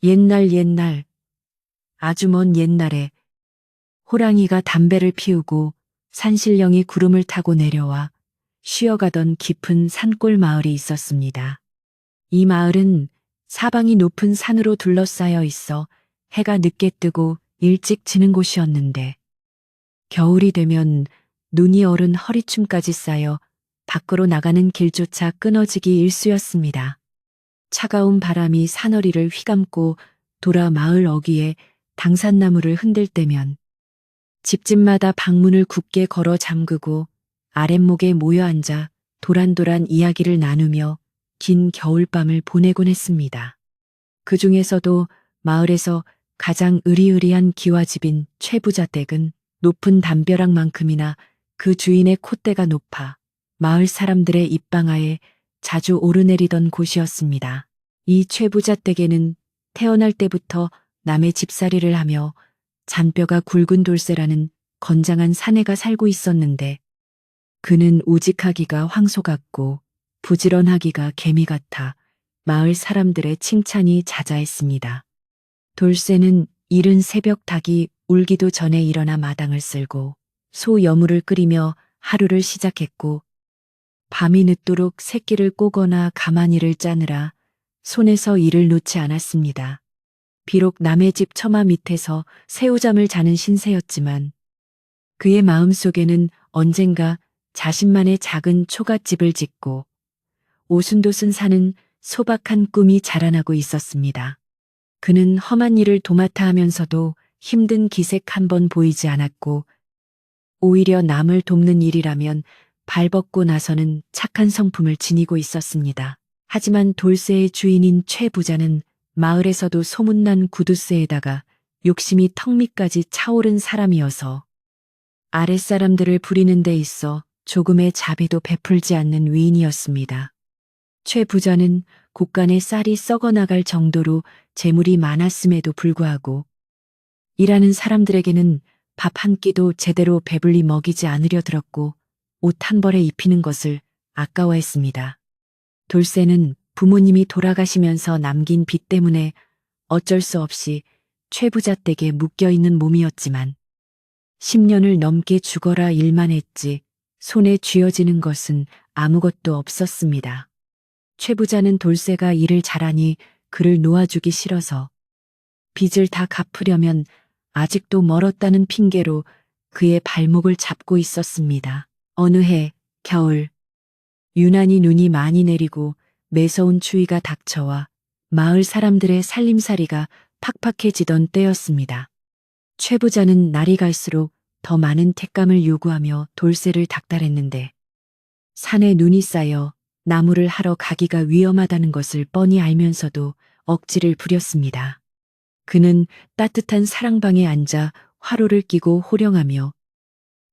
옛날, 아주 먼 옛날에 호랑이가 담배를 피우고 산신령이 구름을 타고 내려와 쉬어가던 깊은 산골 마을이 있었습니다. 이 마을은 사방이 높은 산으로 둘러싸여 있어 해가 늦게 뜨고 일찍 지는 곳이었는데 겨울이 되면 눈이 얼은 허리춤까지 쌓여 밖으로 나가는 길조차 끊어지기 일쑤였습니다. 차가운 바람이 사너리를 휘감고 돌아 마을 어귀에 당산나무를 흔들 때면 집집마다 방문을 굳게 걸어 잠그고 아랫목에 모여 앉아 도란도란 이야기를 나누며 긴 겨울밤을 보내곤 했습니다. 그 중에서도 마을에서 가장 으리으리한 기와집인 최부자 댁은 높은 담벼락만큼이나 그 주인의 콧대가 높아 마을 사람들의 입방아에 자주 오르내리던 곳이었습니다. 이 최부자 댁에는 태어날 때부터 남의 집살이를 하며 잔뼈가 굵은 돌쇠라는 건장한 사내가 살고 있었는데 그는 우직하기가 황소 같고 부지런하기가 개미 같아 마을 사람들의 칭찬이 자자했습니다. 돌쇠는 이른 새벽 닭이 울기도 전에 일어나 마당을 쓸고 소 여물을 끓이며 하루를 시작했고 밤이 늦도록 새끼를 꼬거나 가마니를 짜느라 손에서 일을 놓지 않았습니다. 비록 남의 집 처마 밑에서 새우잠을 자는 신세였지만 그의 마음속에는 언젠가 자신만의 작은 초가집을 짓고 오순도순 사는 소박한 꿈이 자라나고 있었습니다. 그는 험한 일을 도맡아 하면서도 힘든 기색 한 번 보이지 않았고 오히려 남을 돕는 일이라면 발벗고 나서는 착한 성품을 지니고 있었습니다. 하지만 돌쇠의 주인인 최 부자는 마을에서도 소문난 구두쇠에다가 욕심이 턱 밑까지 차오른 사람이어서 아랫사람들을 부리는 데 있어 조금의 자비도 베풀지 않는 위인이었습니다. 최 부자는 곳간에 쌀이 썩어나갈 정도로 재물이 많았음에도 불구하고 일하는 사람들에게는 밥 한 끼도 제대로 배불리 먹이지 않으려 들었고 옷 한 벌에 입히는 것을 아까워했습니다. 돌쇠는 부모님이 돌아가시면서 남긴 빚 때문에 어쩔 수 없이 최부자 댁에 묶여있는 몸이었지만 10년을 넘게 죽어라 일만 했지 손에 쥐어지는 것은 아무것도 없었습니다. 최부자는 돌쇠가 일을 잘하니 그를 놓아주기 싫어서 빚을 다 갚으려면 아직도 멀었다는 핑계로 그의 발목을 잡고 있었습니다. 어느 해 겨울 유난히 눈이 많이 내리고 매서운 추위가 닥쳐와 마을 사람들의 살림살이가 팍팍해지던 때였습니다. 최 부자는 날이 갈수록 더 많은 택감을 요구하며 돌쇠를 닥달했는데 산에 눈이 쌓여 나무를 하러 가기가 위험하다는 것을 뻔히 알면서도 억지를 부렸습니다. 그는 따뜻한 사랑방에 앉아 화로를 끼고 호령하며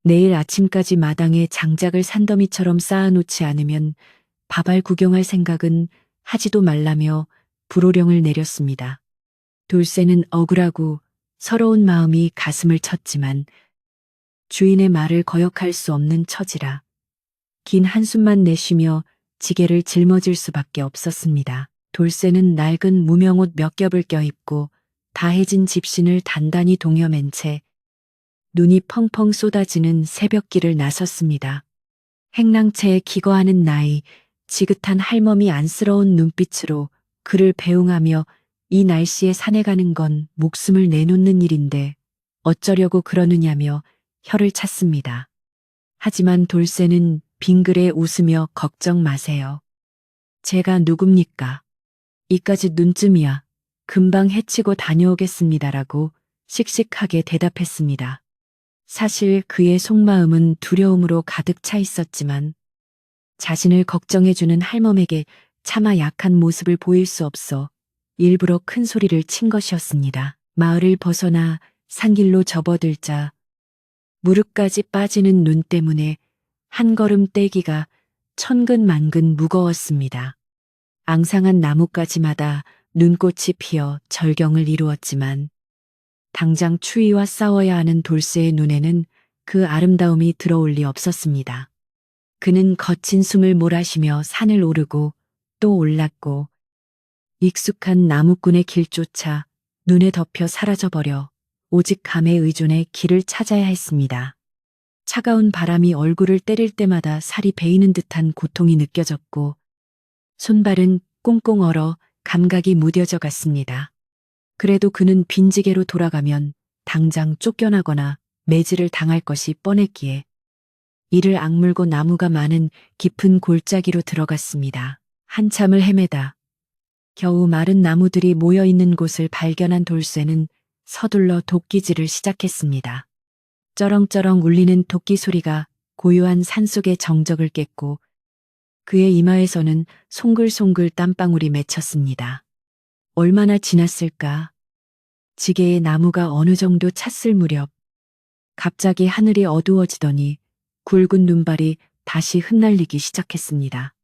내일 아침까지 마당에 장작을 산더미처럼 쌓아놓지 않으면 밥알 구경할 생각은 하지도 말라며 불호령을 내렸습니다. 돌쇠는 억울하고 서러운 마음이 가슴을 쳤지만 주인의 말을 거역할 수 없는 처지라 긴 한숨만 내쉬며 지게를 짊어질 수밖에 없었습니다. 돌쇠는 낡은 무명옷 몇 겹을 껴입고 다해진 집신을 단단히 동여맨 채 눈이 펑펑 쏟아지는 새벽길을 나섰습니다. 행랑채에 기거하는 나이, 지긋한 할멈이 안쓰러운 눈빛으로 그를 배웅하며 이 날씨에 산에 가는 건 목숨을 내놓는 일인데 어쩌려고 그러느냐며 혀를 찼습니다. 하지만 돌쇠는 빙그레 웃으며 걱정 마세요. 제가 누굽니까? 이까짓 눈쯤이야. 금방 해치고 다녀오겠습니다라고 씩씩하게 대답했습니다. 사실 그의 속마음은 두려움으로 가득 차 있었지만 자신을 걱정해주는 할멈에게 차마 약한 모습을 보일 수 없어 일부러 큰 소리를 친 것이었습니다. 마을을 벗어나 산길로 접어들자 무릎까지 빠지는 눈 때문에 한 걸음 떼기가 천근만근 무거웠습니다. 앙상한 나뭇가지마다 눈꽃이 피어 절경을 이루었지만 당장 추위와 싸워야 하는 돌쇠의 눈에는 그 아름다움이 들어올 리 없었습니다. 그는 거친 숨을 몰아쉬며 산을 오르고 또 올랐고 익숙한 나무꾼의 길조차 눈에 덮여 사라져버려 오직 감에 의존해 길을 찾아야 했습니다. 차가운 바람이 얼굴을 때릴 때마다 살이 베이는 듯한 고통이 느껴졌고 손발은 꽁꽁 얼어 감각이 무뎌져 갔습니다. 그래도 그는 빈지게로 돌아가면 당장 쫓겨나거나 매질을 당할 것이 뻔했기에 이를 악물고 나무가 많은 깊은 골짜기로 들어갔습니다. 한참을 헤매다 겨우 마른 나무들이 모여 있는 곳을 발견한 돌쇠는 서둘러 도끼질을 시작했습니다. 쩌렁쩌렁 울리는 도끼 소리가 고요한 산속의 정적을 깼고 그의 이마에서는 송글송글 땀방울이 맺혔습니다. 얼마나 지났을까? 지게의 나무가 어느 정도 찼을 무렵 갑자기 하늘이 어두워지더니 굵은 눈발이 다시 흩날리기 시작했습니다.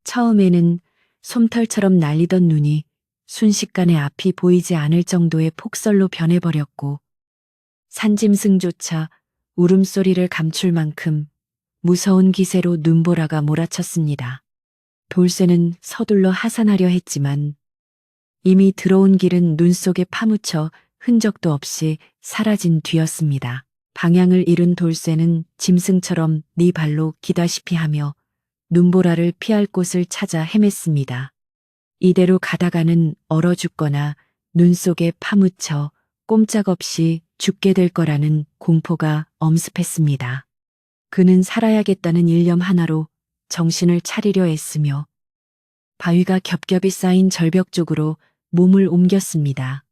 처음에는 솜털처럼 날리던 눈이 순식간에 앞이 보이지 않을 정도의 폭설로 변해버렸고 산짐승조차 울음소리를 감출 만큼 무서운 기세로 눈보라가 몰아쳤습니다. 돌쇠는 서둘러 하산하려 했지만 이미 들어온 길은 눈 속에 파묻혀 흔적도 없이 사라진 뒤였습니다. 방향을 잃은 돌쇠는 짐승처럼 네 발로 기다시피 하며 눈보라를 피할 곳을 찾아 헤맸습니다. 이대로 가다가는 얼어 죽거나 눈 속에 파묻혀 꼼짝없이 죽게 될 거라는 공포가 엄습했습니다. 그는 살아야겠다는 일념 하나로 정신을 차리려 애쓰며 바위가 겹겹이 쌓인 절벽 쪽으로 몸을 옮겼습니다.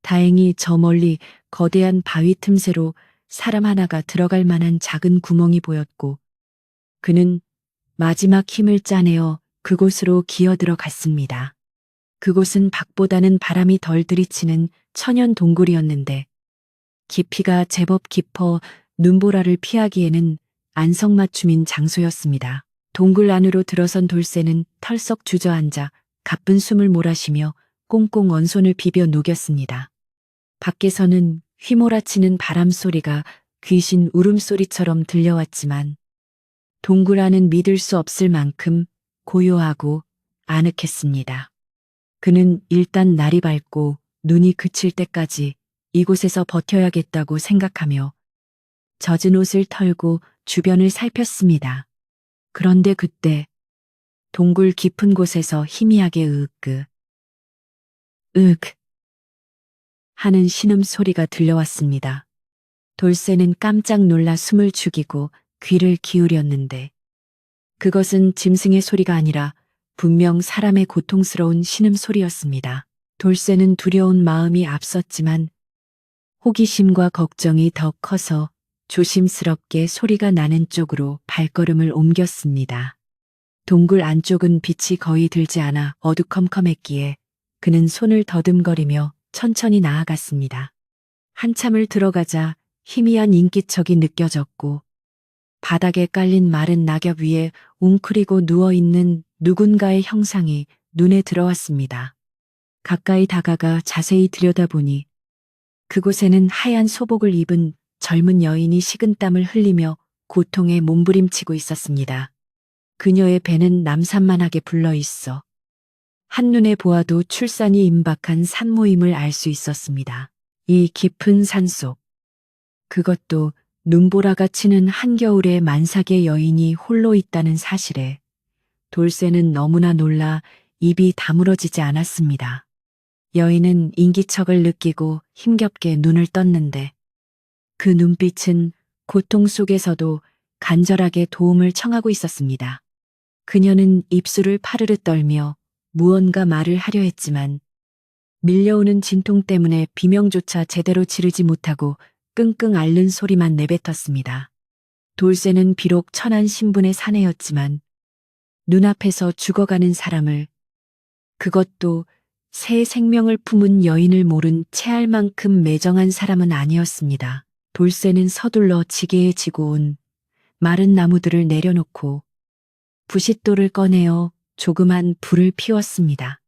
다행히 저 멀리 거대한 바위 틈새로 사람 하나가 들어갈 만한 작은 구멍이 보였고 그는 마지막 힘을 짜내어 그곳으로 기어들어 갔습니다. 그곳은 밖보다는 바람이 덜 들이치는 천연 동굴이었는데 깊이가 제법 깊어 눈보라를 피하기에는 안성맞춤인 장소였습니다. 동굴 안으로 들어선 돌쇠는 털썩 주저앉아 가쁜 숨을 몰아쉬며 꽁꽁 언손을 비벼 녹였습니다. 밖에서는 휘몰아치는 바람 소리가 귀신 울음소리처럼 들려왔지만 동굴 안은 믿을 수 없을 만큼 고요하고 아늑했습니다. 그는 일단 날이 밝고 눈이 그칠 때까지 이곳에서 버텨야겠다고 생각하며 젖은 옷을 털고 주변을 살폈습니다. 그런데 그때 동굴 깊은 곳에서 희미하게 으윽 하는 신음소리가 들려왔습니다. 돌쇠는 깜짝 놀라 숨을 죽이고 귀를 기울였는데 그것은 짐승의 소리가 아니라 분명 사람의 고통스러운 신음소리였습니다. 돌쇠는 두려운 마음이 앞섰지만 호기심과 걱정이 더 커서 조심스럽게 소리가 나는 쪽으로 발걸음을 옮겼습니다. 동굴 안쪽은 빛이 거의 들지 않아 어두컴컴했기에 그는 손을 더듬거리며 천천히 나아갔습니다. 한참을 들어가자 희미한 인기척이 느껴졌고 바닥에 깔린 마른 낙엽 위에 웅크리고 누워있는 누군가의 형상이 눈에 들어왔습니다. 가까이 다가가 자세히 들여다보니 그곳에는 하얀 소복을 입은 젊은 여인이 식은땀을 흘리며 고통에 몸부림치고 있었습니다. 그녀의 배는 남산만하게 불러있어 한눈에 보아도 출산이 임박한 산모임을 알 수 있었습니다. 이 깊은 산속, 그것도 눈보라가 치는 한겨울에 만삭의 여인이 홀로 있다는 사실에 돌쇠는 너무나 놀라 입이 다물어지지 않았습니다. 여인은 인기척을 느끼고 힘겹게 눈을 떴는데 그 눈빛은 고통 속에서도 간절하게 도움을 청하고 있었습니다. 그녀는 입술을 파르르 떨며 무언가 말을 하려 했지만 밀려오는 진통 때문에 비명조차 제대로 지르지 못하고 끙끙 앓는 소리만 내뱉었습니다. 돌쇠는 비록 천한 신분의 사내였지만 눈앞에서 죽어가는 사람을, 그것도 새 생명을 품은 여인을 모른 체할 만큼 매정한 사람은 아니었습니다. 돌쇠는 서둘러 지게에 지고 온 마른 나무들을 내려놓고 부싯돌을 꺼내어 조그만 불을 피웠습니다.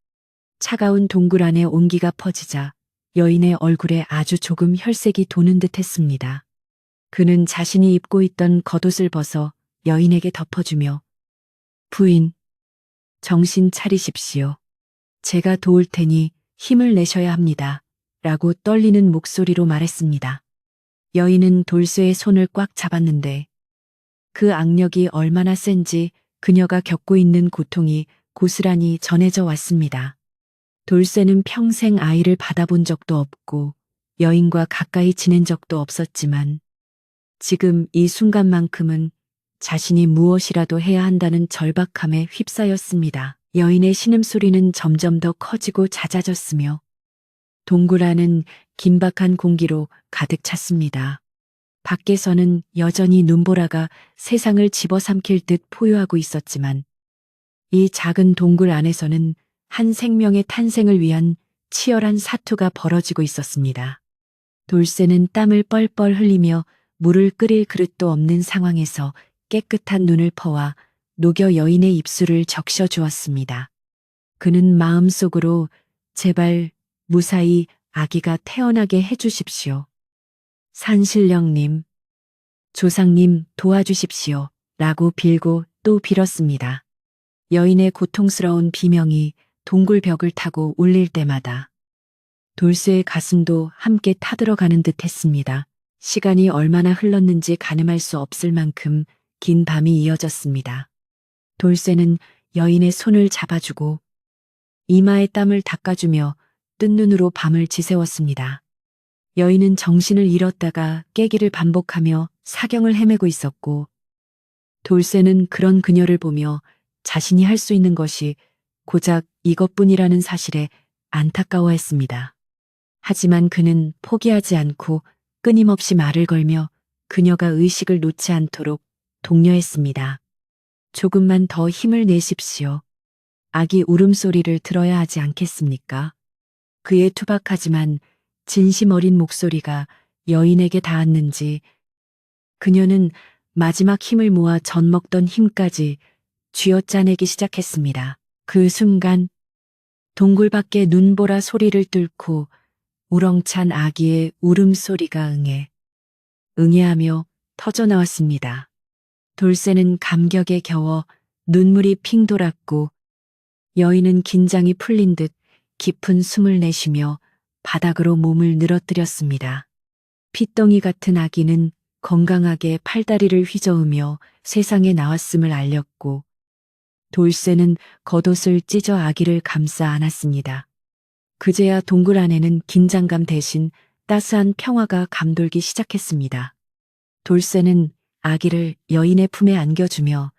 차가운 동굴 안에 온기가 퍼지자 여인의 얼굴에 아주 조금 혈색이 도는 듯 했습니다. 그는 자신이 입고 있던 겉옷을 벗어 여인에게 덮어주며 부인, 정신 차리십시오. 제가 도울 테니 힘을 내셔야 합니다. 라고 떨리는 목소리로 말했습니다. 여인은 돌쇠의 손을 꽉 잡았는데 그 악력이 얼마나 센지 그녀가 겪고 있는 고통이 고스란히 전해져 왔습니다. 돌쇠는 평생 아이를 받아본 적도 없고 여인과 가까이 지낸 적도 없었지만 지금 이 순간만큼은 자신이 무엇이라도 해야 한다는 절박함에 휩싸였습니다. 여인의 신음소리는 점점 더 커지고 잦아졌으며 동굴 안은 긴박한 공기로 가득 찼습니다. 밖에서는 여전히 눈보라가 세상을 집어삼킬 듯 포효하고 있었지만 이 작은 동굴 안에서는 한 생명의 탄생을 위한 치열한 사투가 벌어지고 있었습니다. 돌쇠는 땀을 뻘뻘 흘리며 물을 끓일 그릇도 없는 상황에서 깨끗한 눈을 퍼와 녹여 여인의 입술을 적셔 주었습니다. 그는 마음속으로 제발 무사히 아기가 태어나게 해주십시오. 산신령님, 조상님 도와주십시오. 라고 빌고 또 빌었습니다. 여인의 고통스러운 비명이 동굴 벽을 타고 울릴 때마다 돌쇠의 가슴도 함께 타들어가는 듯 했습니다. 시간이 얼마나 흘렀는지 가늠할 수 없을 만큼 긴 밤이 이어졌습니다. 돌쇠는 여인의 손을 잡아주고 이마에 땀을 닦아주며 뜬 눈으로 밤을 지새웠습니다. 여인은 정신을 잃었다가 깨기를 반복하며 사경을 헤매고 있었고 돌쇠는 그런 그녀를 보며 자신이 할 수 있는 것이 고작 이것뿐이라는 사실에 안타까워했습니다. 하지만 그는 포기하지 않고 끊임없이 말을 걸며 그녀가 의식을 놓지 않도록 독려했습니다. 조금만 더 힘을 내십시오. 아기 울음소리를 들어야 하지 않겠습니까? 그의 투박하지만 진심 어린 목소리가 여인에게 닿았는지 그녀는 마지막 힘을 모아 젖먹던 힘까지 쥐어짜내기 시작했습니다. 그 순간 동굴 밖에 눈보라 소리를 뚫고 우렁찬 아기의 울음소리가 응애하며 터져나왔습니다. 돌쇠는 감격에 겨워 눈물이 핑 돌았고 여인은 긴장이 풀린 듯 깊은 숨을 내쉬며 바닥으로 몸을 늘어뜨렸습니다. 핏덩이 같은 아기는 건강하게 팔다리를 휘저으며 세상에 나왔음을 알렸고 돌쇠는 겉옷을 찢어 아기를 감싸 안았습니다. 그제야 동굴 안에는 긴장감 대신 따스한 평화가 감돌기 시작했습니다. 돌쇠는 아기를 여인의 품에 안겨주며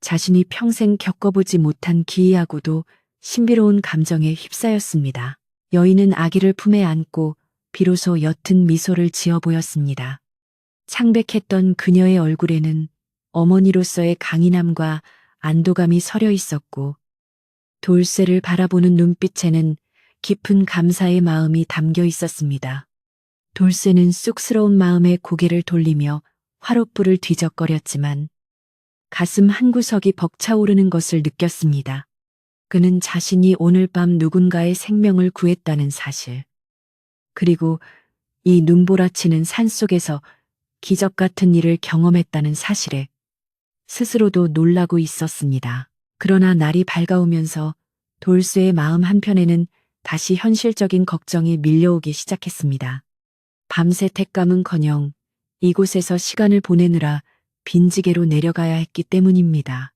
자신이 평생 겪어보지 못한 기이하고도 신비로운 감정에 휩싸였습니다. 여인은 아기를 품에 안고 비로소 옅은 미소를 지어 보였습니다. 창백했던 그녀의 얼굴에는 어머니로서의 강인함과 안도감이 서려 있었고 돌쇠를 바라보는 눈빛에는 깊은 감사의 마음이 담겨 있었습니다. 돌쇠는 쑥스러운 마음에 고개를 돌리며 화롯불을 뒤적거렸지만 가슴 한구석이 벅차오르는 것을 느꼈습니다. 그는 자신이 오늘 밤 누군가의 생명을 구했다는 사실, 그리고 이 눈보라치는 산속에서 기적 같은 일을 경험했다는 사실에 스스로도 놀라고 있었습니다. 그러나 날이 밝아오면서 돌쇠의 마음 한편에는 다시 현실적인 걱정이 밀려오기 시작했습니다. 밤새 택감은커녕 이곳에서 시간을 보내느라 빈지게로 내려가야 했기 때문입니다.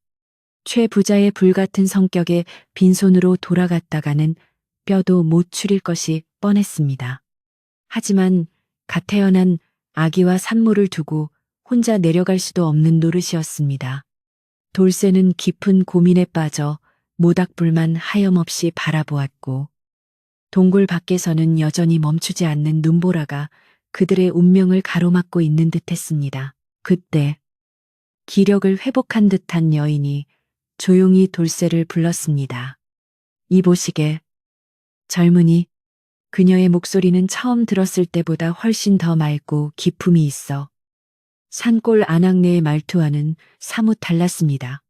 최 부자의 불같은 성격에 빈손으로 돌아갔다가는 뼈도 못 추릴 것이 뻔했습니다. 하지만 갓 태어난 아기와 산모를 두고 혼자 내려갈 수도 없는 노릇이었습니다. 돌쇠는 깊은 고민에 빠져 모닥불만 하염없이 바라보았고 동굴 밖에서는 여전히 멈추지 않는 눈보라가 그들의 운명을 가로막고 있는 듯했습니다. 그때 기력을 회복한 듯한 여인이 조용히 돌쇠를 불렀습니다. 이보시게, 젊은이. 그녀의 목소리는 처음 들었을 때보다 훨씬 더 맑고 기품이 있어 산골 아낙네의 말투와는 사뭇 달랐습니다.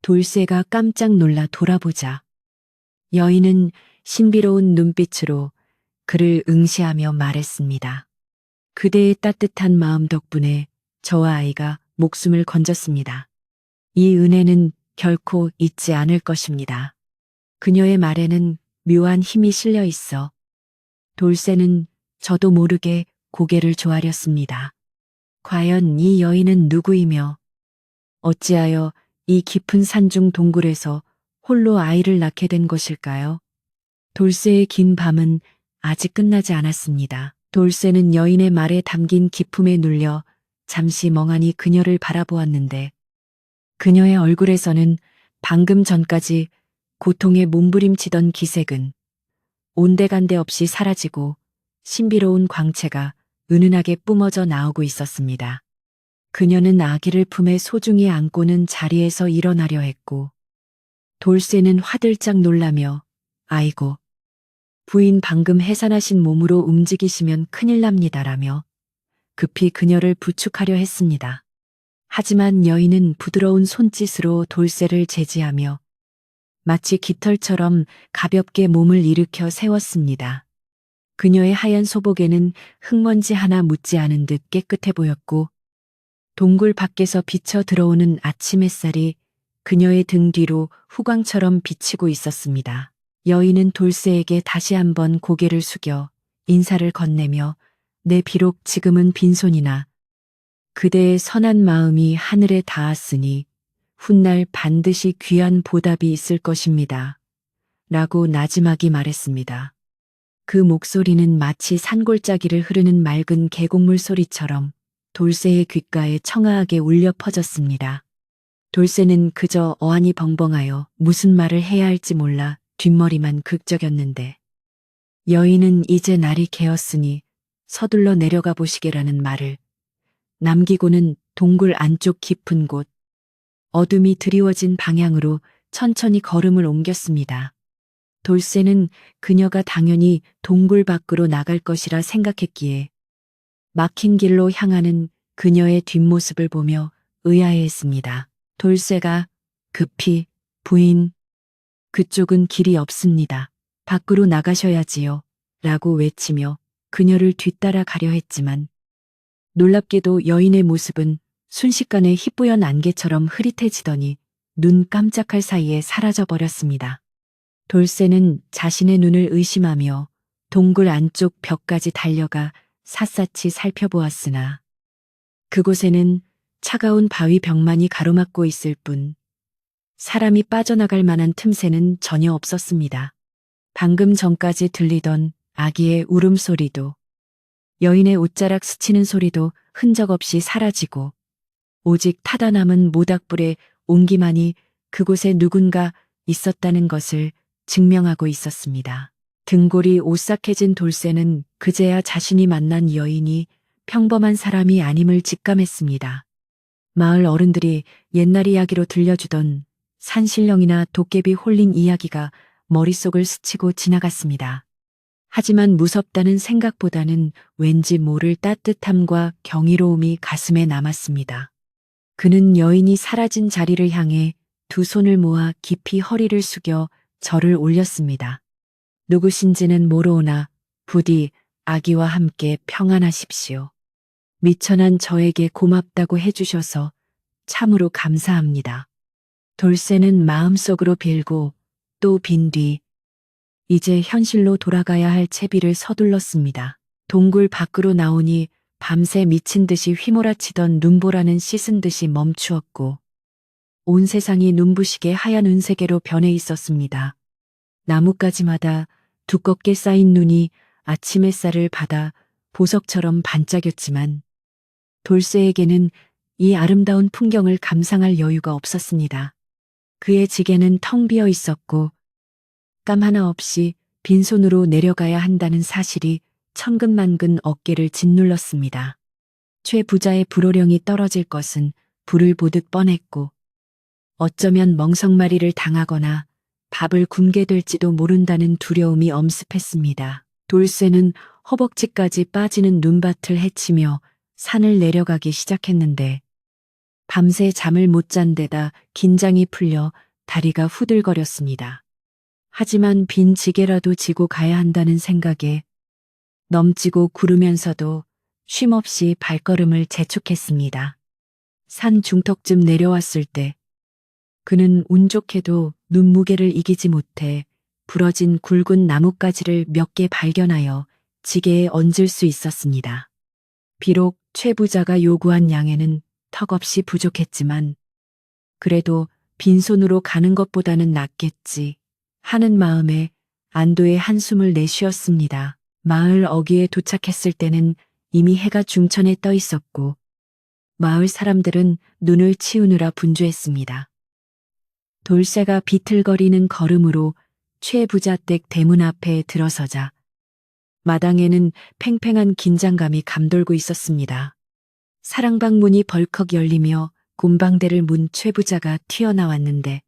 돌쇠가 깜짝 놀라 돌아보자 여인은 신비로운 눈빛으로 그를 응시하며 말했습니다. 그대의 따뜻한 마음 덕분에 저와 아이가 목숨을 건졌습니다. 이 은혜는 결코 잊지 않을 것입니다. 그녀의 말에는 묘한 힘이 실려 있어 돌쇠는 저도 모르게 고개를 조아렸습니다. 과연 이 여인은 누구이며 어찌하여 이 깊은 산중 동굴에서 홀로 아이를 낳게 된 것일까요? 돌쇠의 긴 밤은 아직 끝나지 않았습니다. 돌쇠는 여인의 말에 담긴 기품에 눌려 잠시 멍하니 그녀를 바라보았는데 그녀의 얼굴에서는 방금 전까지 고통에 몸부림치던 기색은 온데간데 없이 사라지고 신비로운 광채가 은은하게 뿜어져 나오고 있었습니다. 그녀는 아기를 품에 소중히 안고는 자리에서 일어나려 했고 돌쇠는 화들짝 놀라며 아이고 부인 방금 해산하신 몸으로 움직이시면 큰일 납니다라며 급히 그녀를 부축하려 했습니다. 하지만 여인은 부드러운 손짓으로 돌쇠를 제지하며 마치 깃털처럼 가볍게 몸을 일으켜 세웠습니다. 그녀의 하얀 소복에는 흙먼지 하나 묻지 않은 듯 깨끗해 보였고 동굴 밖에서 비쳐 들어오는 아침 햇살이 그녀의 등 뒤로 후광처럼 비치고 있었습니다. 여인은 돌쇠에게 다시 한번 고개를 숙여 인사를 건네며 내 비록 지금은 빈손이나 그대의 선한 마음이 하늘에 닿았으니 훗날 반드시 귀한 보답이 있을 것입니다. 라고 나지막이 말했습니다. 그 목소리는 마치 산골짜기를 흐르는 맑은 계곡물 소리처럼 돌쇠의 귓가에 청아하게 울려 퍼졌습니다. 돌쇠는 그저 어안이 벙벙하여 무슨 말을 해야 할지 몰라 뒷머리만 긁적였는데 여인은 이제 날이 개었으니 서둘러 내려가 보시게라는 말을 남기고는 동굴 안쪽 깊은 곳 어둠이 드리워진 방향으로 천천히 걸음을 옮겼습니다. 돌쇠는 그녀가 당연히 동굴 밖으로 나갈 것이라 생각했기에 막힌 길로 향하는 그녀의 뒷모습을 보며 의아해했습니다. 돌쇠가 급히 부인, 그쪽은 길이 없습니다. 밖으로 나가셔야지요. 라고 외치며 그녀를 뒤따라 가려 했지만 놀랍게도 여인의 모습은 순식간에 희뿌연 안개처럼 흐릿해지더니 눈 깜짝할 사이에 사라져 버렸습니다. 돌쇠는 자신의 눈을 의심하며 동굴 안쪽 벽까지 달려가 샅샅이 살펴보았으나 그곳에는 차가운 바위 벽만이 가로막고 있을 뿐 사람이 빠져나갈 만한 틈새는 전혀 없었습니다. 방금 전까지 들리던 아기의 울음소리도 여인의 옷자락 스치는 소리도 흔적 없이 사라지고 오직 타다 남은 모닥불의 온기만이 그곳에 누군가 있었다는 것을 증명하고 있었습니다. 등골이 오싹해진 돌쇠는 그제야 자신이 만난 여인이 평범한 사람이 아님을 직감했습니다. 마을 어른들이 옛날 이야기로 들려주던 산신령이나 도깨비 홀린 이야기가 머릿속을 스치고 지나갔습니다. 하지만 무섭다는 생각보다는 왠지 모를 따뜻함과 경이로움이 가슴에 남았습니다. 그는 여인이 사라진 자리를 향해 두 손을 모아 깊이 허리를 숙여 절을 올렸습니다. 누구신지는 모르오나 부디 아기와 함께 평안하십시오. 미천한 저에게 고맙다고 해주셔서 참으로 감사합니다. 돌쇠는 마음속으로 빌고 또 빈 뒤 이제 현실로 돌아가야 할 채비를 서둘렀습니다. 동굴 밖으로 나오니 밤새 미친 듯이 휘몰아치던 눈보라는 씻은 듯이 멈추었고 온 세상이 눈부시게 하얀 은세계로 변해 있었습니다. 나뭇가지마다 두껍게 쌓인 눈이 아침 햇살을 받아 보석처럼 반짝였지만 돌쇠에게는 이 아름다운 풍경을 감상할 여유가 없었습니다. 그의 지게는 텅 비어 있었고 땀 하나 없이 빈손으로 내려가야 한다는 사실이 천근만근 어깨를 짓눌렀습니다. 최 부자의 불호령이 떨어질 것은 불을 보듯 뻔했고 어쩌면 멍석마리를 당하거나 밥을 굶게 될지도 모른다는 두려움이 엄습했습니다. 돌쇠는 허벅지까지 빠지는 눈밭을 헤치며 산을 내려가기 시작했는데 밤새 잠을 못 잔 데다 긴장이 풀려 다리가 후들거렸습니다. 하지만 빈 지게라도 지고 가야 한다는 생각에 넘치고 구르면서도 쉼없이 발걸음을 재촉했습니다. 산 중턱쯤 내려왔을 때 그는 운 좋게도 눈무게를 이기지 못해 부러진 굵은 나뭇가지를 몇 개 발견하여 지게에 얹을 수 있었습니다. 비록 최 부자가 요구한 양에는 턱없이 부족했지만 그래도 빈손으로 가는 것보다는 낫겠지 하는 마음에 안도의 한숨을 내쉬었습니다. 마을 어귀에 도착했을 때는 이미 해가 중천에 떠 있었고 마을 사람들은 눈을 치우느라 분주했습니다. 돌쇠가 비틀거리는 걸음으로 최 부자 댁 대문 앞에 들어서자 마당에는 팽팽한 긴장감이 감돌고 있었습니다. 사랑방 문이 벌컥 열리며 곰방대를 문 최 부자가 튀어나왔는데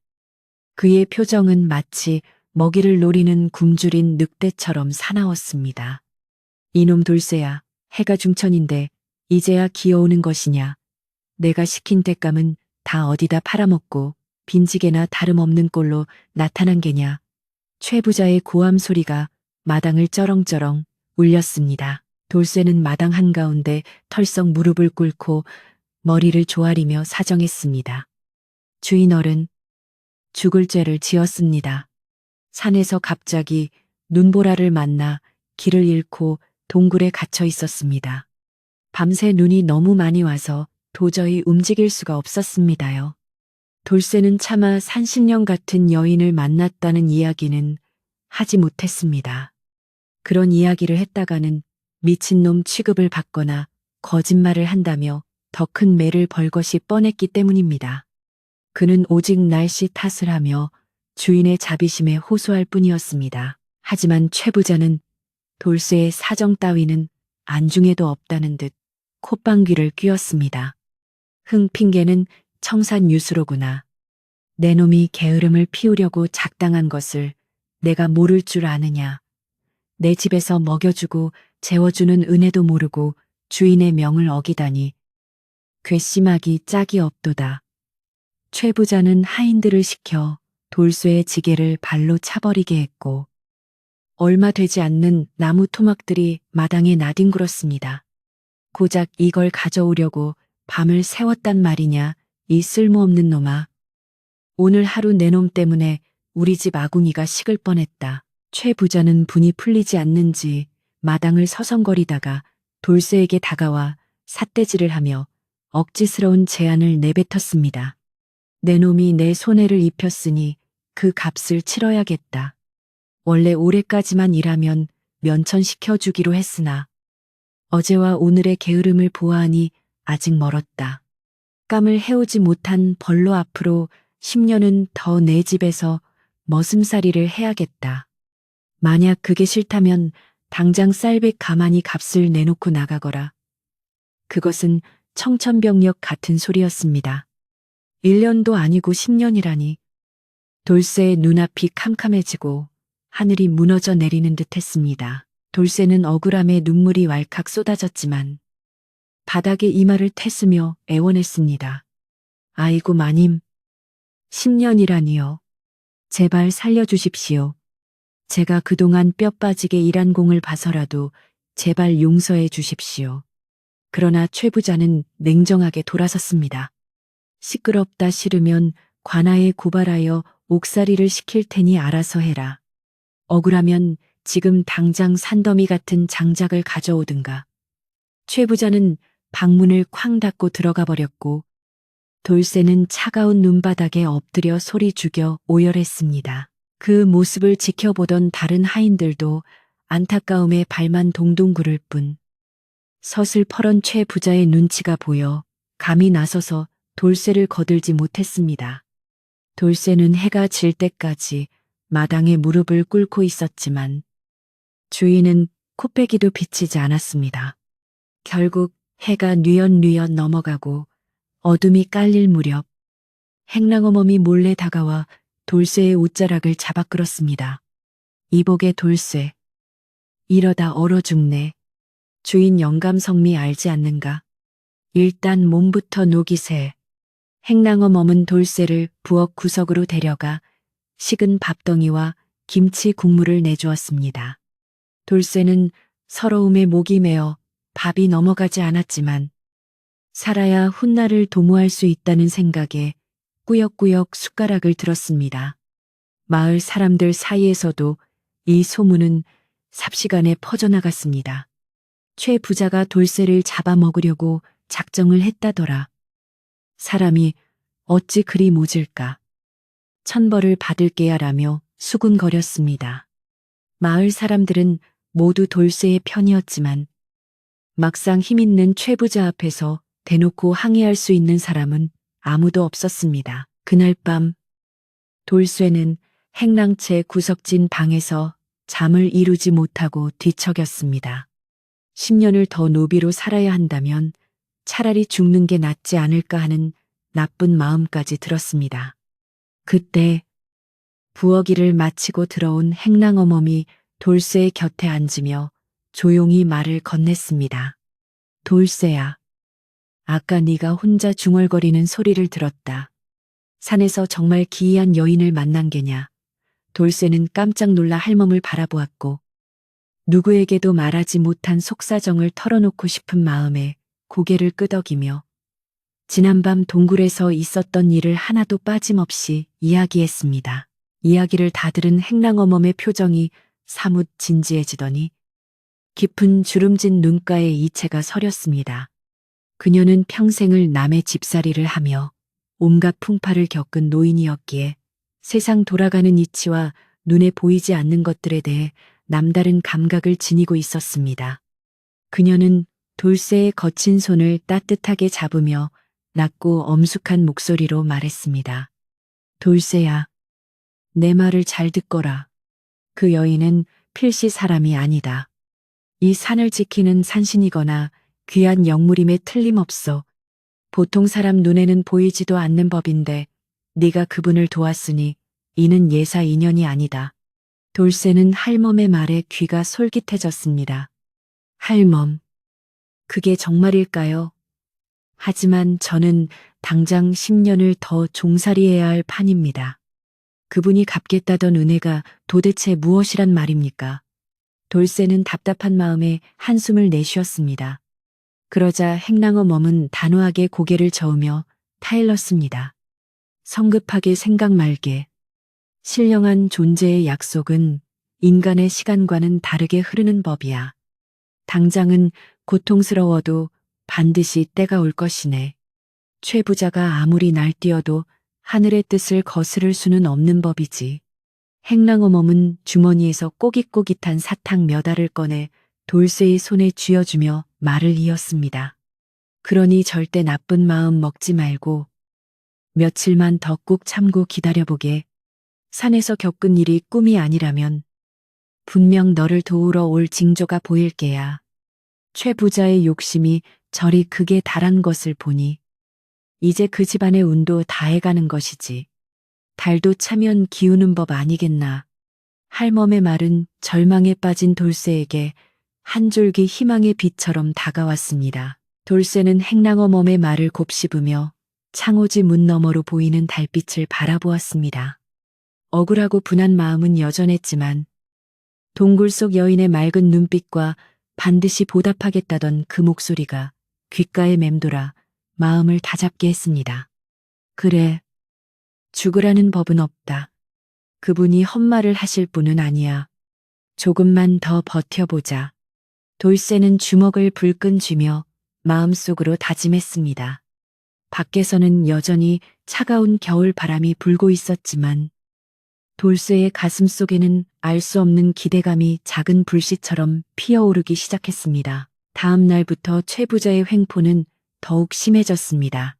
그의 표정은 마치 먹이를 노리는 굶주린 늑대처럼 사나웠습니다. 이놈 돌쇠야, 해가 중천인데 이제야 기어오는 것이냐. 내가 시킨 땔감은 다 어디다 팔아먹고 빈지게나 다름없는 꼴로 나타난 게냐. 최 부자의 고함 소리가 마당을 쩌렁쩌렁 울렸습니다. 돌쇠는 마당 한가운데 털썩 무릎을 꿇고 머리를 조아리며 사정했습니다. 주인 어른, 죽을 죄를 지었습니다. 산에서 갑자기 눈보라를 만나 길을 잃고 동굴에 갇혀 있었습니다. 밤새 눈이 너무 많이 와서 도저히 움직일 수가 없었습니다요. 돌쇠는 차마 산신령 같은 여인을 만났다는 이야기는 하지 못했습니다. 그런 이야기를 했다가는 미친놈 취급을 받거나 거짓말을 한다며 더 큰 매를 벌 것이 뻔했기 때문입니다. 그는 오직 날씨 탓을 하며 주인의 자비심에 호소할 뿐이었습니다. 하지만 최 부자는 돌쇠의 사정 따위는 안중에도 없다는 듯 콧방귀를 뀌었습니다. 흥 핑계는 청산유수로구나. 내 놈이 게으름을 피우려고 작당한 것을 내가 모를 줄 아느냐. 내 집에서 먹여주고 재워주는 은혜도 모르고 주인의 명을 어기다니. 괘씸하기 짝이 없도다. 최 부자는 하인들을 시켜 돌쇠의 지게를 발로 차버리게 했고 얼마 되지 않는 나무 토막들이 마당에 나뒹굴었습니다. 고작 이걸 가져오려고 밤을 새웠단 말이냐, 이 쓸모없는 놈아. 오늘 하루 내 놈 때문에 우리 집 아궁이가 식을 뻔했다. 최 부자는 분이 풀리지 않는지 마당을 서성거리다가 돌쇠에게 다가와 삿대질을 하며 억지스러운 제안을 내뱉었습니다. 내 놈이 내 손해를 입혔으니 그 값을 치러야겠다. 원래 올해까지만 일하면 면천시켜주기로 했으나 어제와 오늘의 게으름을 보아하니 아직 멀었다. 깜을 해오지 못한 벌로 앞으로 10년은 더 내 집에서 머슴살이를 해야겠다. 만약 그게 싫다면 당장 쌀백 가만히 값을 내놓고 나가거라. 그것은 청천벽력 같은 소리였습니다. 1년도 아니고 10년이라니. 돌쇠의 눈앞이 캄캄해지고 하늘이 무너져 내리는 듯 했습니다. 돌쇠는 억울함에 눈물이 왈칵 쏟아졌지만 바닥에 이마를 텄으며 애원했습니다. 아이고 마님, 10년이라니요. 제발 살려주십시오. 제가 그동안 뼈 빠지게 일한 공을 봐서라도 제발 용서해 주십시오. 그러나 최 부자는 냉정하게 돌아섰습니다. 시끄럽다 싫으면 관아에 고발하여 옥살이를 시킬 테니 알아서 해라. 억울하면 지금 당장 산더미 같은 장작을 가져오든가. 최 부자는 방문을 쾅 닫고 들어가 버렸고 돌쇠는 차가운 눈바닥에 엎드려 소리 죽여 오열했습니다. 그 모습을 지켜보던 다른 하인들도 안타까움에 발만 동동 구를 뿐 서슬퍼런 최 부자의 눈치가 보여 감히 나서서 돌쇠를 거들지 못했습니다. 돌쇠는 해가 질 때까지 마당에 무릎을 꿇고 있었지만 주인은 코빼기도 비치지 않았습니다. 결국 해가 뉘엿뉘엿 넘어가고 어둠이 깔릴 무렵 행랑어멈이 몰래 다가와 돌쇠의 옷자락을 잡아 끌었습니다. 이복의 돌쇠, 이러다 얼어 죽네. 주인 영감성미 알지 않는가? 일단 몸부터 녹이세. 행랑어멈은 돌쇠를 부엌 구석으로 데려가 식은 밥덩이와 김치 국물을 내주었습니다. 돌쇠는 서러움에 목이 메어 밥이 넘어가지 않았지만 살아야 훗날을 도모할 수 있다는 생각에 꾸역꾸역 숟가락을 들었습니다. 마을 사람들 사이에서도 이 소문은 삽시간에 퍼져나갔습니다. 최 부자가 돌쇠를 잡아먹으려고 작정을 했다더라. 사람이 어찌 그리 모질까. 천벌을 받을게야라며 수군거렸습니다. 마을 사람들은 모두 돌쇠의 편이었지만 막상 힘있는 최 부자 앞에서 대놓고 항의할 수 있는 사람은 아무도 없었습니다. 그날 밤 돌쇠는 행랑채 구석진 방에서 잠을 이루지 못하고 뒤척였습니다. 10년을 더 노비로 살아야 한다면 차라리 죽는 게 낫지 않을까 하는 나쁜 마음까지 들었습니다. 그때 부엌일을 마치고 들어온 행랑어멈이 돌쇠의 곁에 앉으며 조용히 말을 건넸습니다. 돌쇠야, 아까 네가 혼자 중얼거리는 소리를 들었다. 산에서 정말 기이한 여인을 만난 게냐? 돌쇠는 깜짝 놀라 할멈을 바라보았고 누구에게도 말하지 못한 속사정을 털어놓고 싶은 마음에 고개를 끄덕이며 지난밤 동굴에서 있었던 일을 하나도 빠짐없이 이야기했습니다. 이야기를 다 들은 행랑어멈의 표정이 사뭇 진지해지더니 깊은 주름진 눈가에 이체가 서렸습니다. 그녀는 평생을 남의 집살이를 하며 온갖 풍파를 겪은 노인이었기에 세상 돌아가는 이치와 눈에 보이지 않는 것들에 대해 남다른 감각을 지니고 있었습니다. 그녀는 돌쇠의 거친 손을 따뜻하게 잡으며 낮고 엄숙한 목소리로 말했습니다. 돌쇠야, 내 말을 잘 듣거라. 그 여인은 필시 사람이 아니다. 이 산을 지키는 산신이거나 귀한 영물임에 틀림없어. 보통 사람 눈에는 보이지도 않는 법인데 네가 그분을 도왔으니 이는 예사 인연이 아니다. 돌쇠는 할멈의 말에 귀가 솔깃해졌습니다. 할멈, 그게 정말일까요? 하지만 저는 당장 10년을 더 종살이해야 할 판입니다. 그분이 갚겠다던 은혜가 도대체 무엇이란 말입니까? 돌쇠는 답답한 마음에 한숨을 내쉬었습니다. 그러자 행랑어멈은 단호하게 고개를 저으며 타일렀습니다. 성급하게 생각 말게. 신령한 존재의 약속은 인간의 시간과는 다르게 흐르는 법이야. 당장은 고통스러워도 반드시 때가 올 것이네. 최 부자가 아무리 날뛰어도 하늘의 뜻을 거스를 수는 없는 법이지. 행랑어멈은 주머니에서 꼬깃꼬깃한 사탕 몇 알을 꺼내 돌쇠의 손에 쥐어주며 말을 이었습니다. 그러니 절대 나쁜 마음 먹지 말고 며칠만 더 꾹 참고 기다려보게. 산에서 겪은 일이 꿈이 아니라면 분명 너를 도우러 올 징조가 보일 게야. 최 부자의 욕심이 저리 극에 달한 것을 보니 이제 그 집안의 운도 다해가는 것이지. 달도 차면 기우는 법 아니겠나. 할멈의 말은 절망에 빠진 돌쇠에게 한 줄기 희망의 빛처럼 다가왔습니다. 돌쇠는 행랑어멈의 말을 곱씹으며 창호지 문 너머로 보이는 달빛을 바라보았습니다. 억울하고 분한 마음은 여전했지만 동굴 속 여인의 맑은 눈빛과 반드시 보답하겠다던 그 목소리가 귓가에 맴돌아 마음을 다잡게 했습니다. 그래, 죽으라는 법은 없다. 그분이 헛말을 하실 분은 아니야. 조금만 더 버텨보자. 돌쇠는 주먹을 불끈 쥐며 마음속으로 다짐했습니다. 밖에서는 여전히 차가운 겨울 바람이 불고 있었지만 돌쇠의 가슴 속에는 알 수 없는 기대감이 작은 불씨처럼 피어오르기 시작했습니다. 다음 날부터 최 부자의 횡포는 더욱 심해졌습니다.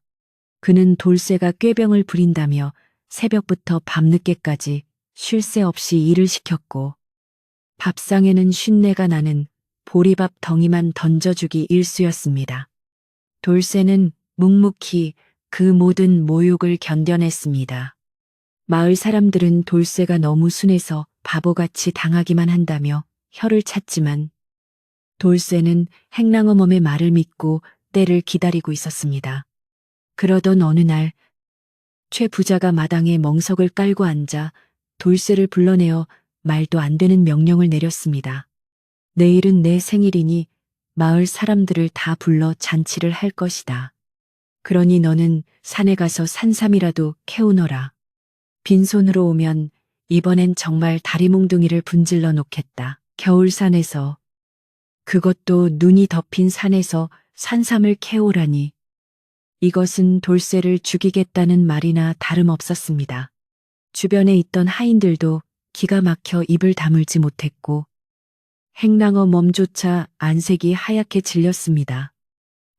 그는 돌쇠가 꾀병을 부린다며 새벽부터 밤늦게까지 쉴 새 없이 일을 시켰고 밥상에는 쉰내가 나는 보리밥 덩이만 던져주기 일쑤였습니다. 돌쇠는 묵묵히 그 모든 모욕을 견뎌냈습니다. 마을 사람들은 돌쇠가 너무 순해서 바보같이 당하기만 한다며 혀를 찼지만 돌쇠는 행랑어멈의 말을 믿고 때를 기다리고 있었습니다. 그러던 어느 날 최 부자가 마당에 멍석을 깔고 앉아 돌쇠를 불러내어 말도 안 되는 명령을 내렸습니다. 내일은 내 생일이니 마을 사람들을 다 불러 잔치를 할 것이다. 그러니 너는 산에 가서 산삼이라도 캐오너라. 빈손으로 오면 이번엔 정말 다리몽둥이를 분질러 놓겠다. 겨울산에서, 그것도 눈이 덮인 산에서 산삼을 캐오라니. 이것은 돌쇠를 죽이겠다는 말이나 다름없었습니다. 주변에 있던 하인들도 기가 막혀 입을 다물지 못했고 행랑어 몸조차 안색이 하얗게 질렸습니다.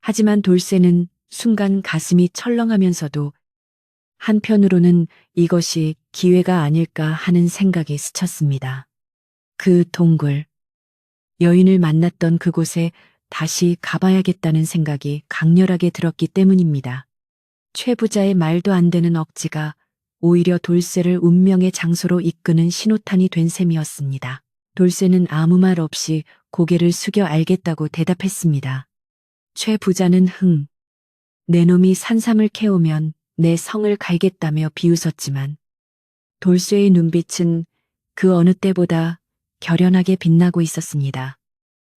하지만 돌쇠는 순간 가슴이 철렁하면서도 한편으로는 이것이 기회가 아닐까 하는 생각이 스쳤습니다. 그 동굴, 여인을 만났던 그곳에 다시 가봐야겠다는 생각이 강렬하게 들었기 때문입니다. 최 부자의 말도 안 되는 억지가 오히려 돌쇠를 운명의 장소로 이끄는 신호탄이 된 셈이었습니다. 돌쇠는 아무 말 없이 고개를 숙여 알겠다고 대답했습니다. 최 부자는 내 놈이 산삼을 캐오면 내 성을 갈겠다며 비웃었지만 돌쇠의 눈빛은 그 어느 때보다 결연하게 빛나고 있었습니다.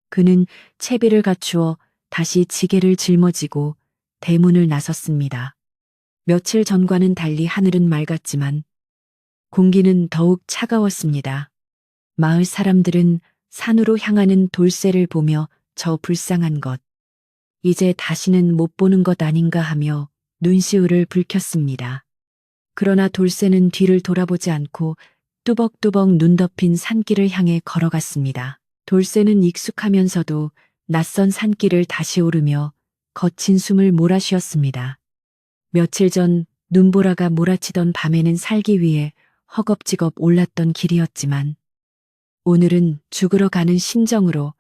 그는 채비를 갖추어 다시 지게를 짊어지고 대문을 나섰습니다. 며칠 전과는 달리 하늘은 맑았지만 공기는 더욱 차가웠습니다. 마을 사람들은 산으로 향하는 돌쇠를 보며 저 불쌍한 것, 이제 다시는 못 보는 것 아닌가 하며 눈시울을 붉혔습니다. 그러나 돌쇠는 뒤를 돌아보지 않고 뚜벅뚜벅 눈 덮인 산길을 향해 걸어갔습니다. 돌쇠는 익숙하면서도 낯선 산길을 다시 오르며 거친 숨을 몰아쉬었습니다. 며칠 전 눈보라가 몰아치던 밤에는 살기 위해 허겁지겁 올랐던 길이었지만 오늘은 죽으러 가는 심정으로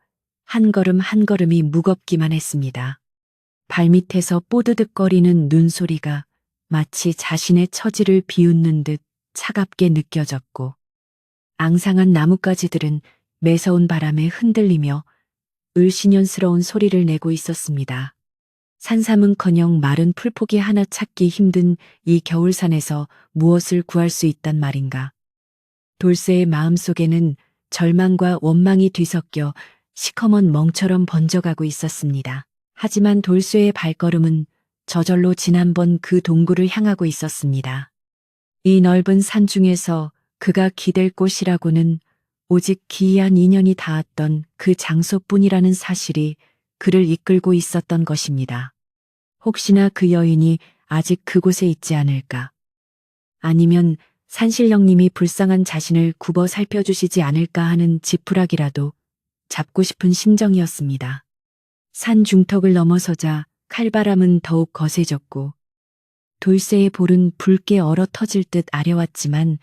한 걸음 한 걸음이 무겁기만 했습니다. 발밑에서 뽀드득거리는 눈소리가 마치 자신의 처지를 비웃는 듯 차갑게 느껴졌고 앙상한 나뭇가지들은 매서운 바람에 흔들리며 을씨년스러운 소리를 내고 있었습니다. 산삼은커녕 마른 풀포기 하나 찾기 힘든 이 겨울산에서 무엇을 구할 수 있단 말인가. 돌쇠의 마음속에는 절망과 원망이 뒤섞여 시커먼 멍처럼 번져가고 있었습니다. 하지만 돌쇠의 발걸음은 저절로 지난번 그 동굴을 향하고 있었습니다. 이 넓은 산 중에서 그가 기댈 곳이라고는 오직 기이한 인연이 닿았던 그 장소뿐이라는 사실이 그를 이끌고 있었던 것입니다. 혹시나 그 여인이 아직 그곳에 있지 않을까? 아니면 산신령님이 불쌍한 자신을 굽어 살펴주시지 않을까 하는 지푸라기라도 잡고 싶은 심정이었습니다. 산 중턱을 넘어서자 칼바람은 더욱 거세졌고 돌쇠의 볼은 붉게 얼어 터질 듯 아려왔지만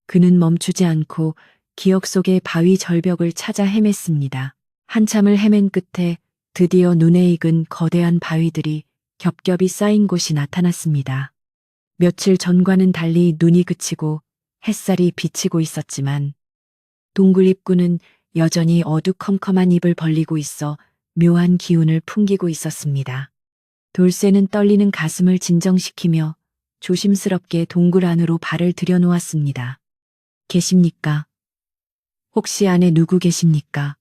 그는 멈추지 않고 기억 속의 바위 절벽을 찾아 헤맸습니다. 한참을 헤맨 끝에 드디어 눈에 익은 거대한 바위들이 겹겹이 쌓인 곳이 나타났습니다. 며칠 전과는 달리 눈이 그치고 햇살이 비치고 있었지만 동굴 입구는 여전히 어두컴컴한 입을 벌리고 있어 묘한 기운을 풍기고 있었습니다. 돌쇠는 떨리는 가슴을 진정시키며 조심스럽게 동굴 안으로 발을 들여놓았습니다. 계십니까? 혹시 안에 누구 계십니까?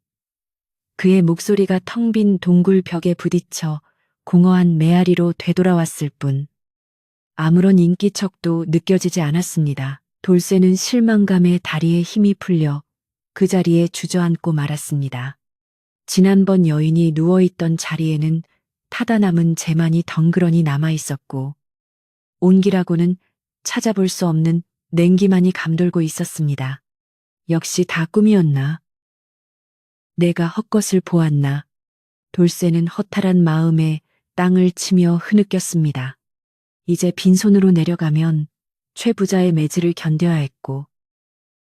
그의 목소리가 텅 빈 동굴 벽에 부딪혀 공허한 메아리로 되돌아왔을 뿐 아무런 인기척도 느껴지지 않았습니다. 돌쇠는 실망감에 다리에 힘이 풀려 그 자리에 주저앉고 말았습니다. 지난번 여인이 누워있던 자리에는 타다 남은 재만이 덩그러니 남아있었고 온기라고는 찾아볼 수 없는 냉기만이 감돌고 있었습니다. 역시 다 꿈이었나? 내가 헛것을 보았나? 돌쇠는 허탈한 마음에 땅을 치며 흐느꼈습니다. 이제 빈손으로 내려가면 최 부자의 매질을 견뎌야 했고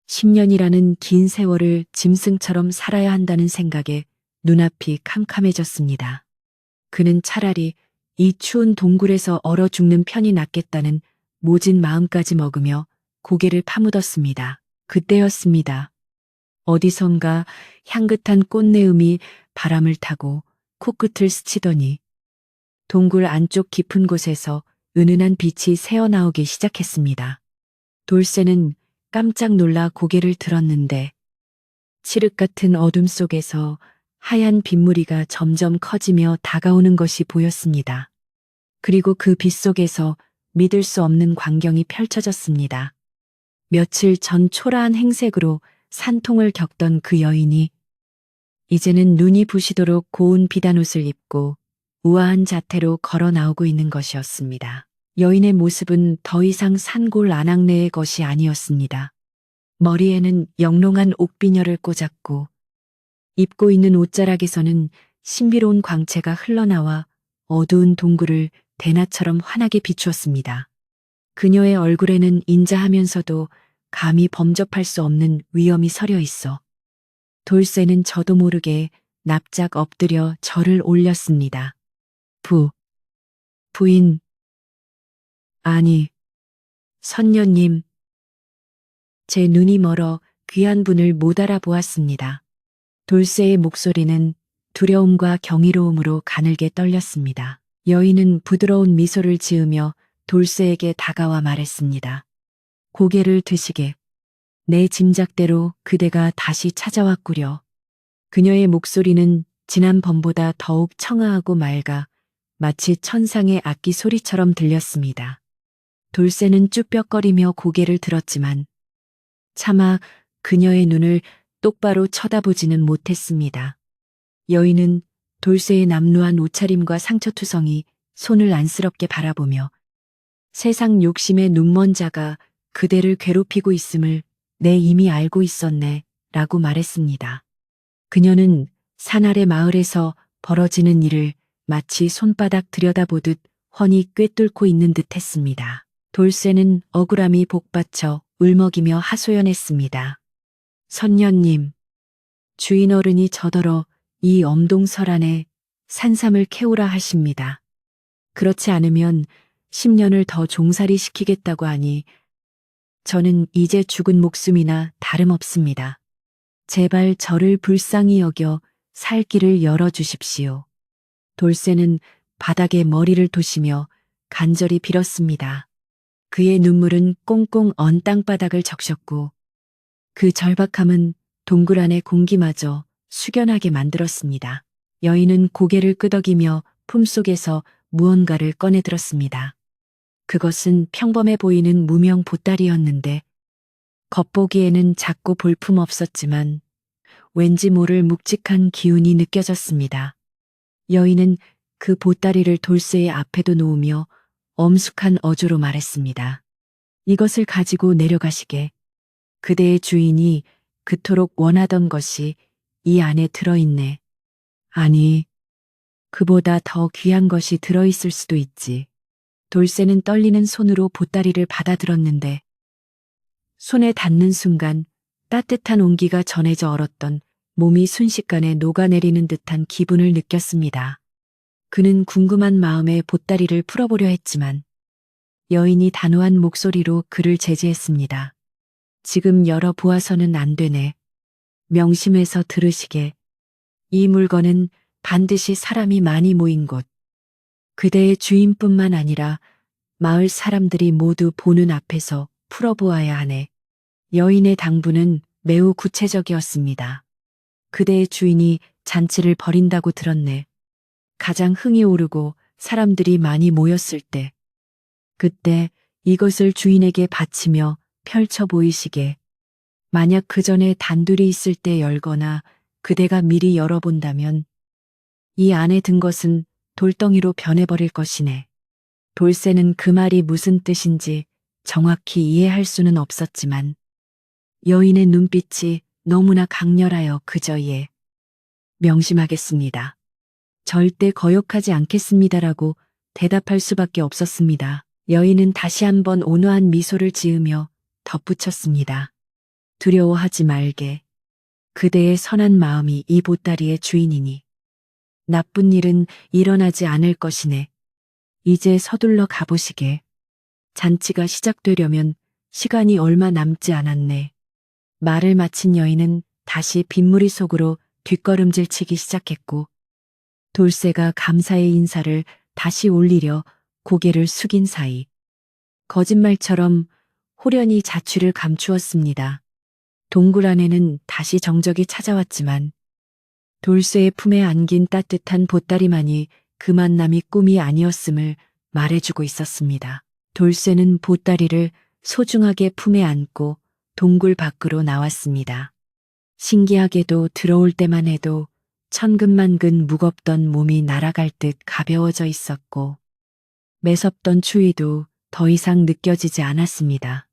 10년이라는 긴 세월을 짐승처럼 살아야 한다는 생각에 눈앞이 캄캄해졌습니다. 그는 차라리 이 추운 동굴에서 얼어 죽는 편이 낫겠다는 모진 마음까지 먹으며 고개를 파묻었습니다. 그때였습니다. 어디선가 향긋한 꽃내음이 바람을 타고 코끝을 스치더니 동굴 안쪽 깊은 곳에서 은은한 빛이 새어나오기 시작했습니다. 돌쇠는 깜짝 놀라 고개를 들었는데 칠흑 같은 어둠 속에서 하얀 빗무리가 점점 커지며 다가오는 것이 보였습니다. 그리고 그 빛 속에서 믿을 수 없는 광경이 펼쳐졌습니다. 며칠 전 초라한 행색으로 산통을 겪던 그 여인이 이제는 눈이 부시도록 고운 비단옷을 입고 우아한 자태로 걸어 나오고 있는 것이었습니다. 여인의 모습은 더 이상 산골 아낙네의 것이 아니었습니다. 머리에는 영롱한 옥비녀를 꽂았고 입고 있는 옷자락에서는 신비로운 광채가 흘러나와 어두운 동굴을 대낮처럼 환하게 비추었습니다. 그녀의 얼굴에는 인자하면서도 감히 범접할 수 없는 위엄이 서려 있어 돌쇠는 저도 모르게 납작 엎드려 절을 올렸습니다. 부인, 아니, 선녀님. 제 눈이 멀어 귀한 분을 못 알아보았습니다. 돌쇠의 목소리는 두려움과 경이로움으로 가늘게 떨렸습니다. 여인은 부드러운 미소를 지으며 돌쇠에게 다가와 말했습니다. 고개를 드시게. 내 짐작대로 그대가 다시 찾아왔구려. 그녀의 목소리는 지난번보다 더욱 청아하고 맑아 마치 천상의 악기 소리처럼 들렸습니다. 돌쇠는 쭈뼛거리며 고개를 들었지만 차마 그녀의 눈을 똑바로 쳐다보지는 못했습니다. 여인은 돌쇠의 남루한 옷차림과 상처투성이 손을 안쓰럽게 바라보며 세상 욕심의 눈먼 자가 그대를 괴롭히고 있음을 내 이미 알고 있었네 라고 말했습니다. 그녀는 산 아래 마을에서 벌어지는 일을 마치 손바닥 들여다보듯 훤히 꿰뚫고 있는 듯 했습니다. 돌쇠는 억울함이 복받쳐 울먹이며 하소연했습니다. 선녀님, 주인 어른이 저더러 이 엄동설 안에 산삼을 캐오라 하십니다. 그렇지 않으면 10년을 더 종살이 시키겠다고 하니 저는 이제 죽은 목숨이나 다름없습니다. 제발 저를 불쌍히 여겨 살 길을 열어주십시오. 돌쇠는 바닥에 머리를 도시며 간절히 빌었습니다. 그의 눈물은 꽁꽁 언 땅바닥을 적셨고 그 절박함은 동굴 안의 공기마저 숙연하게 만들었습니다. 여인은 고개를 끄덕이며 품속에서 무언가를 꺼내들었습니다. 그것은 평범해 보이는 무명 보따리였는데 겉보기에는 작고 볼품없었지만 왠지 모를 묵직한 기운이 느껴졌습니다. 여인은 그 보따리를 돌쇠의 앞에도 놓으며 엄숙한 어조로 말했습니다. 이것을 가지고 내려가시게. 그대의 주인이 그토록 원하던 것이 이 안에 들어있네. 아니, 그보다 더 귀한 것이 들어있을 수도 있지. 돌쇠는 떨리는 손으로 보따리를 받아들었는데 손에 닿는 순간 따뜻한 온기가 전해져 얼었던 몸이 순식간에 녹아내리는 듯한 기분을 느꼈습니다. 그는 궁금한 마음에 보따리를 풀어보려 했지만 여인이 단호한 목소리로 그를 제지했습니다. 지금 열어보아서는 안 되네. 명심해서 들으시게. 이 물건은 반드시 사람이 많이 모인 곳. 그대의 주인뿐만 아니라 마을 사람들이 모두 보는 앞에서 풀어보아야 하네. 여인의 당부는 매우 구체적이었습니다. 그대의 주인이 잔치를 벌인다고 들었네. 가장 흥이 오르고 사람들이 많이 모였을 때. 그때 이것을 주인에게 바치며 펼쳐 보이시게. 만약 그 전에 단둘이 있을 때 열거나 그대가 미리 열어본다면 이 안에 든 것은 돌덩이로 변해버릴 것이네. 돌쇠는 그 말이 무슨 뜻인지 정확히 이해할 수는 없었지만 여인의 눈빛이 너무나 강렬하여 그저 예. 명심하겠습니다. 절대 거역하지 않겠습니다라고 대답할 수밖에 없었습니다. 여인은 다시 한번 온화한 미소를 지으며 덧붙였습니다. 두려워하지 말게. 그대의 선한 마음이 이 보따리의 주인이니 나쁜 일은 일어나지 않을 것이네. 이제 서둘러 가보시게. 잔치가 시작되려면 시간이 얼마 남지 않았네. 말을 마친 여인은 다시 빗무리 속으로 뒷걸음질 치기 시작했고 돌쇠가 감사의 인사를 다시 올리려 고개를 숙인 사이 거짓말처럼 호련히 자취를 감추었습니다. 동굴 안에는 다시 정적이 찾아왔지만 돌쇠의 품에 안긴 따뜻한 보따리만이 그 만남이 꿈이 아니었음을 말해주고 있었습니다. 돌쇠는 보따리를 소중하게 품에 안고 동굴 밖으로 나왔습니다. 신기하게도 들어올 때만 해도 천근만근 무겁던 몸이 날아갈 듯 가벼워져 있었고 매섭던 추위도 더 이상 느껴지지 않았습니다.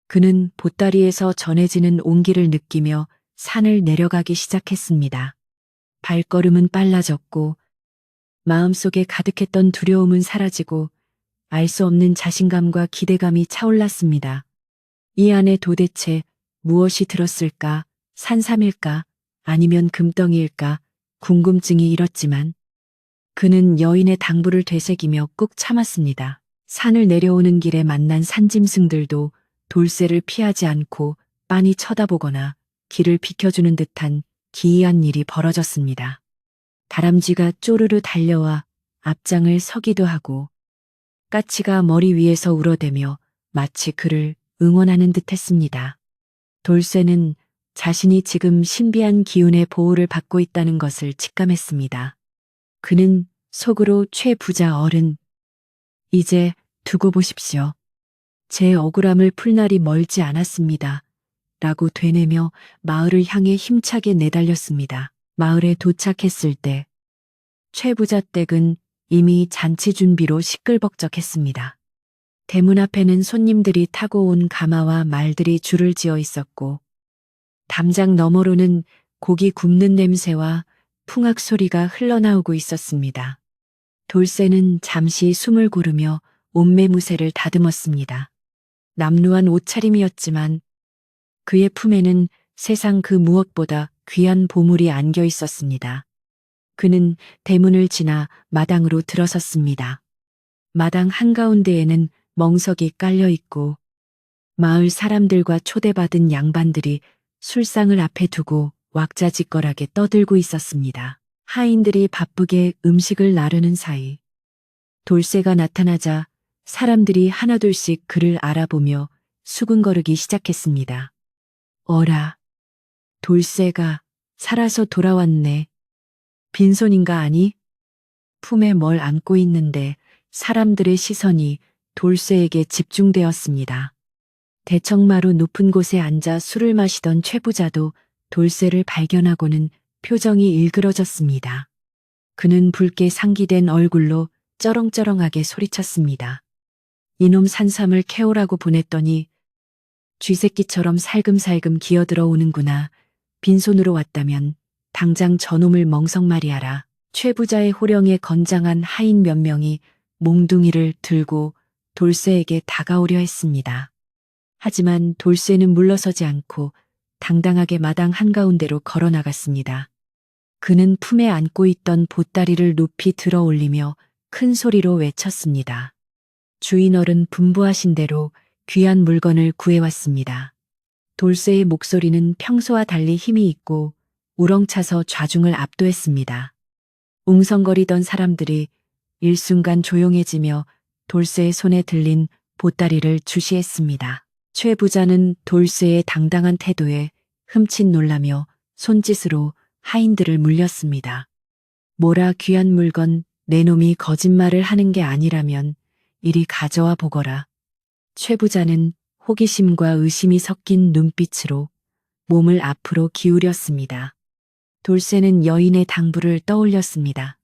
그는 보따리에서 전해지는 온기를 느끼며 산을 내려가기 시작했습니다. 발걸음은 빨라졌고 마음속에 가득했던 두려움은 사라지고 알 수 없는 자신감과 기대감이 차올랐습니다. 이 안에 도대체 무엇이 들었을까? 산삼일까? 아니면 금덩이일까? 궁금증이 일었지만 그는 여인의 당부를 되새기며 꾹 참았습니다. 산을 내려오는 길에 만난 산짐승들도 돌쇠를 피하지 않고 빤히 쳐다보거나 길을 비켜주는 듯한 기이한 일이 벌어졌습니다. 다람쥐가 쪼르르 달려와 앞장을 서기도 하고 까치가 머리 위에서 울어대며 마치 그를 응원하는 듯 했습니다. 돌쇠는 자신이 지금 신비한 기운의 보호를 받고 있다는 것을 직감했습니다. 그는 속으로 최 부자 어른, 이제 두고 보십시오. 제 억울함을 풀 날이 멀지 않았습니다. 라고 되뇌며 마을을 향해 힘차게 내달렸습니다. 마을에 도착했을 때 최 부자 댁은 이미 잔치 준비로 시끌벅적했습니다. 대문 앞에는 손님들이 타고 온 가마와 말들이 줄을 지어 있었고 담장 너머로는 고기 굽는 냄새와 풍악 소리가 흘러나오고 있었습니다. 돌쇠는 잠시 숨을 고르며 옷매무새를 다듬었습니다. 남루한 옷차림이었지만 그의 품에는 세상 그 무엇보다 귀한 보물이 안겨 있었습니다. 그는 대문을 지나 마당으로 들어섰습니다. 마당 한가운데에는 멍석이 깔려 있고 마을 사람들과 초대받은 양반들이 술상을 앞에 두고 왁자지껄하게 떠들고 있었습니다. 하인들이 바쁘게 음식을 나르는 사이 돌쇠가 나타나자 사람들이 하나둘씩 그를 알아보며 수근거리기 시작했습니다. 어라, 돌쇠가 살아서 돌아왔네. 빈손인가 아니? 품에 뭘 안고 있는데 사람들의 시선이 돌쇠에게 집중되었습니다. 대청마루 높은 곳에 앉아 술을 마시던 최 부자도 돌쇠를 발견하고는 표정이 일그러졌습니다. 그는 붉게 상기된 얼굴로 쩌렁쩌렁하게 소리쳤습니다. 이놈 산삼을 캐오라고 보냈더니 쥐새끼처럼 살금살금 기어들어 오는구나. 빈손으로 왔다면 당장 저놈을 멍석말이하라. 최 부자의 호령에 건장한 하인 몇 명이 몽둥이를 들고 돌쇠에게 다가오려 했습니다. 하지만 돌쇠는 물러서지 않고 당당하게 마당 한가운데로 걸어 나갔습니다. 그는 품에 안고 있던 보따리를 높이 들어 올리며 큰 소리로 외쳤습니다. 주인 어른 분부하신 대로 귀한 물건을 구해왔습니다. 돌쇠의 목소리는 평소와 달리 힘이 있고 우렁차서 좌중을 압도했습니다. 웅성거리던 사람들이 일순간 조용해지며 돌쇠의 손에 들린 보따리를 주시했습니다. 최 부자는 돌쇠의 당당한 태도에 흠칫 놀라며 손짓으로 하인들을 물렸습니다. 뭐라 귀한 물건 내 놈이 거짓말을 하는 게 아니라면 이리 가져와 보거라. 최 부자는 호기심과 의심이 섞인 눈빛으로 몸을 앞으로 기울였습니다. 돌쇠는 여인의 당부를 떠올렸습니다.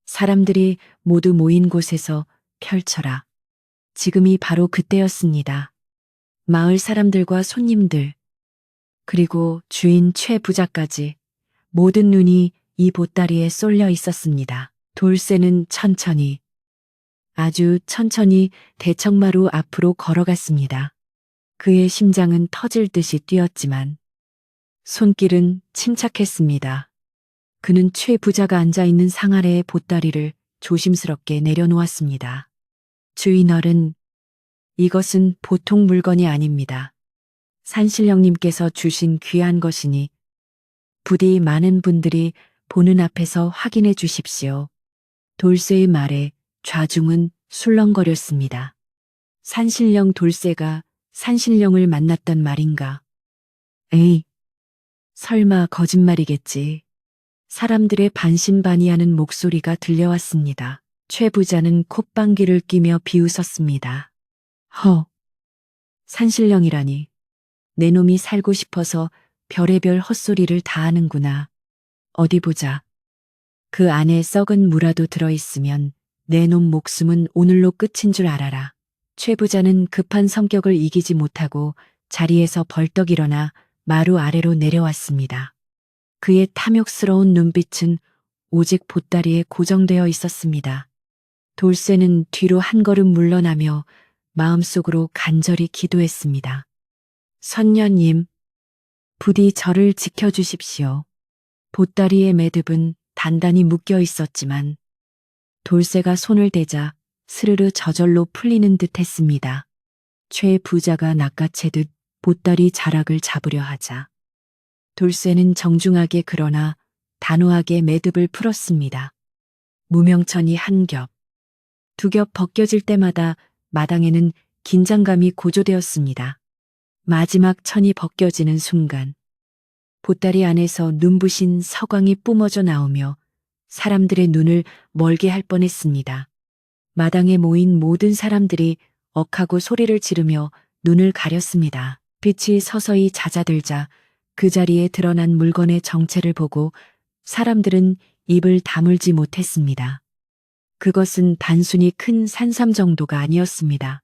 사람들이 모두 모인 곳에서 펼쳐라. 지금이 바로 그때였습니다. 마을 사람들과 손님들, 그리고 주인 최 부자까지 모든 눈이 이 보따리에 쏠려 있었습니다. 돌쇠는 천천히, 아주 천천히 대청마루 앞으로 걸어갔습니다. 그의 심장은 터질 듯이 뛰었지만 손길은 침착했습니다. 그는 최 부자가 앉아있는 상 아래의 보따리를 조심스럽게 내려놓았습니다. 주인 어른, 이것은 보통 물건이 아닙니다. 산신령님께서 주신 귀한 것이니 부디 많은 분들이 보는 앞에서 확인해 주십시오. 돌쇠의 말에 좌중은 술렁거렸습니다. 산신령 돌쇠가 산신령을 만났단 말인가? 에이, 설마 거짓말이겠지. 사람들의 반신반의하는 목소리가 들려왔습니다. 최 부자는 콧방귀를 끼며 비웃었습니다. 허, 산신령이라니. 내 놈이 살고 싶어서 별의별 헛소리를 다 하는구나. 어디 보자. 그 안에 썩은 무라도 들어있으면 내 놈 목숨은 오늘로 끝인 줄 알아라. 최 부자는 급한 성격을 이기지 못하고 자리에서 벌떡 일어나 마루 아래로 내려왔습니다. 그의 탐욕스러운 눈빛은 오직 보따리에 고정되어 있었습니다. 돌쇠는 뒤로 한 걸음 물러나며 마음속으로 간절히 기도했습니다. 선녀님, 부디 저를 지켜주십시오. 보따리의 매듭은 단단히 묶여 있었지만 돌쇠가 손을 대자 스르르 저절로 풀리는 듯 했습니다. 최 부자가 낚아채듯 보따리 자락을 잡으려 하자 돌쇠는 정중하게 그러나 단호하게 매듭을 풀었습니다. 무명천이 한 겹, 두 겹 벗겨질 때마다 마당에는 긴장감이 고조되었습니다. 마지막 천이 벗겨지는 순간 보따리 안에서 눈부신 서광이 뿜어져 나오며 사람들의 눈을 멀게 할 뻔했습니다. 마당에 모인 모든 사람들이 억하고 소리를 지르며 눈을 가렸습니다. 빛이 서서히 잦아들자 그 자리에 드러난 물건의 정체를 보고 사람들은 입을 다물지 못했습니다. 그것은 단순히 큰 산삼 정도가 아니었습니다.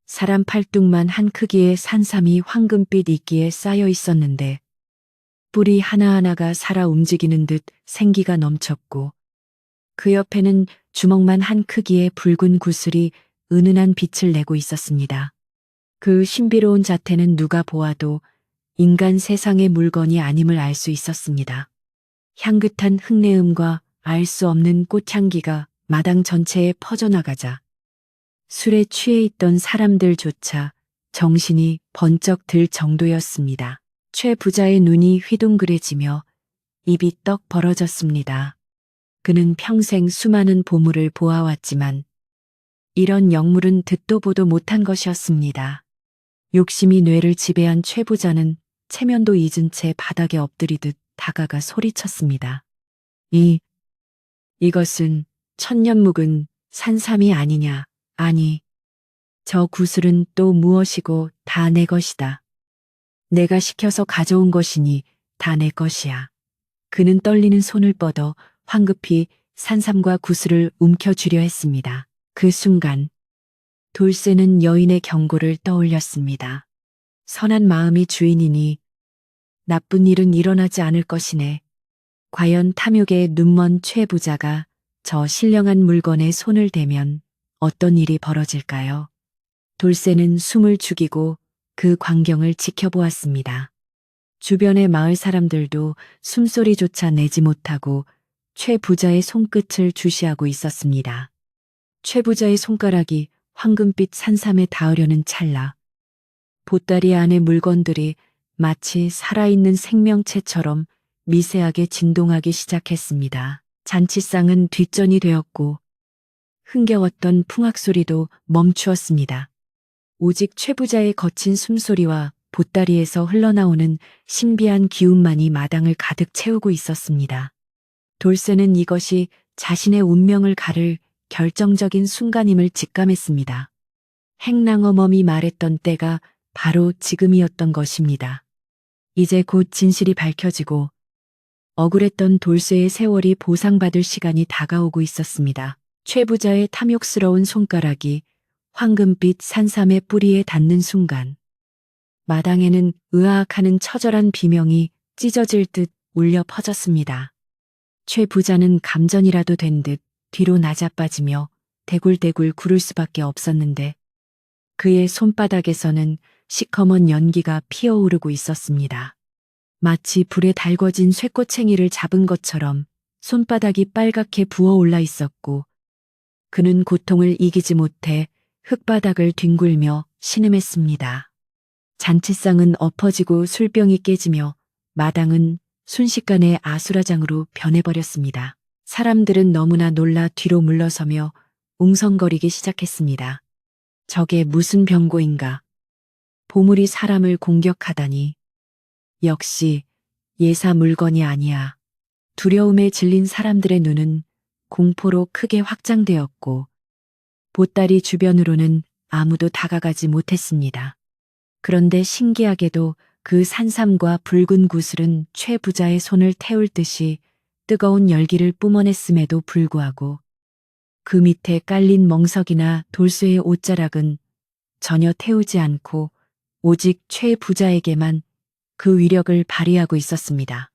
사람 팔뚝만 한 크기의 산삼이 황금빛 이끼에 쌓여 있었는데 뿌리 하나하나가 살아 움직이는 듯 생기가 넘쳤고 그 옆에는 주먹만 한 크기의 붉은 구슬이 은은한 빛을 내고 있었습니다. 그 신비로운 자태는 누가 보아도 인간 세상의 물건이 아님을 알 수 있었습니다. 향긋한 흙내음과 알 수 없는 꽃향기가 마당 전체에 퍼져나가자 술에 취해 있던 사람들조차 정신이 번쩍 들 정도였습니다. 최 부자의 눈이 휘둥그레지며 입이 떡 벌어졌습니다. 그는 평생 수많은 보물을 보아왔지만 이런 영물은 듣도 보도 못한 것이었습니다. 욕심이 뇌를 지배한 최 부자는 체면도 잊은 채 바닥에 엎드리듯 다가가 소리쳤습니다. 이것은 천년 묵은 산삼이 아니냐. 아니, 저 구슬은 또 무엇이고 다 내 것이다. 내가 시켜서 가져온 것이니 다 내 것이야. 그는 떨리는 손을 뻗어 황급히 산삼과 구슬을 움켜쥐려 했습니다. 그 순간 돌쇠는 여인의 경고를 떠올렸습니다. 선한 마음이 주인이니 나쁜 일은 일어나지 않을 것이네. 과연 탐욕에 눈먼 최 부자가 저 신령한 물건에 손을 대면 어떤 일이 벌어질까요? 돌쇠는 숨을 죽이고 그 광경을 지켜보았습니다. 주변의 마을 사람들도 숨소리조차 내지 못하고 최 부자의 손끝을 주시하고 있었습니다. 최 부자의 손가락이 황금빛 산삼에 닿으려는 찰나 보따리 안의 물건들이 마치 살아있는 생명체처럼 미세하게 진동하기 시작했습니다. 잔치상은 뒷전이 되었고 흥겨웠던 풍악소리도 멈추었습니다. 오직 최 부자의 거친 숨소리와 보따리에서 흘러나오는 신비한 기운만이 마당을 가득 채우고 있었습니다. 돌쇠는 이것이 자신의 운명을 가를 결정적인 순간임을 직감했습니다. 행랑어멈이 말했던 때가 바로 지금이었던 것입니다. 이제 곧 진실이 밝혀지고 억울했던 돌쇠의 세월이 보상받을 시간이 다가오고 있었습니다. 최 부자의 탐욕스러운 손가락이 황금빛 산삼의 뿌리에 닿는 순간 마당에는 으아악하는 처절한 비명이 찢어질 듯 울려 퍼졌습니다. 최 부자는 감전이라도 된 듯 뒤로 나자빠지며 대굴대굴 구를 수밖에 없었는데 그의 손바닥에서는 시커먼 연기가 피어오르고 있었습니다. 마치 불에 달궈진 쇠꼬챙이를 잡은 것처럼 손바닥이 빨갛게 부어올라 있었고 그는 고통을 이기지 못해 흙바닥을 뒹굴며 신음했습니다. 잔치상은 엎어지고 술병이 깨지며 마당은 순식간에 아수라장으로 변해버렸습니다. 사람들은 너무나 놀라 뒤로 물러서며 웅성거리기 시작했습니다. 저게 무슨 병고인가? 보물이 사람을 공격하다니. 역시 예사 물건이 아니야. 두려움에 질린 사람들의 눈은 공포로 크게 확장되었고 보따리 주변으로는 아무도 다가가지 못했습니다. 그런데 신기하게도 그 산삼과 붉은 구슬은 최 부자의 손을 태울 듯이 뜨거운 열기를 뿜어냈음에도 불구하고 그 밑에 깔린 멍석이나 돌쇠의 옷자락은 전혀 태우지 않고 오직 최 부자에게만 그 위력을 발휘하고 있었습니다.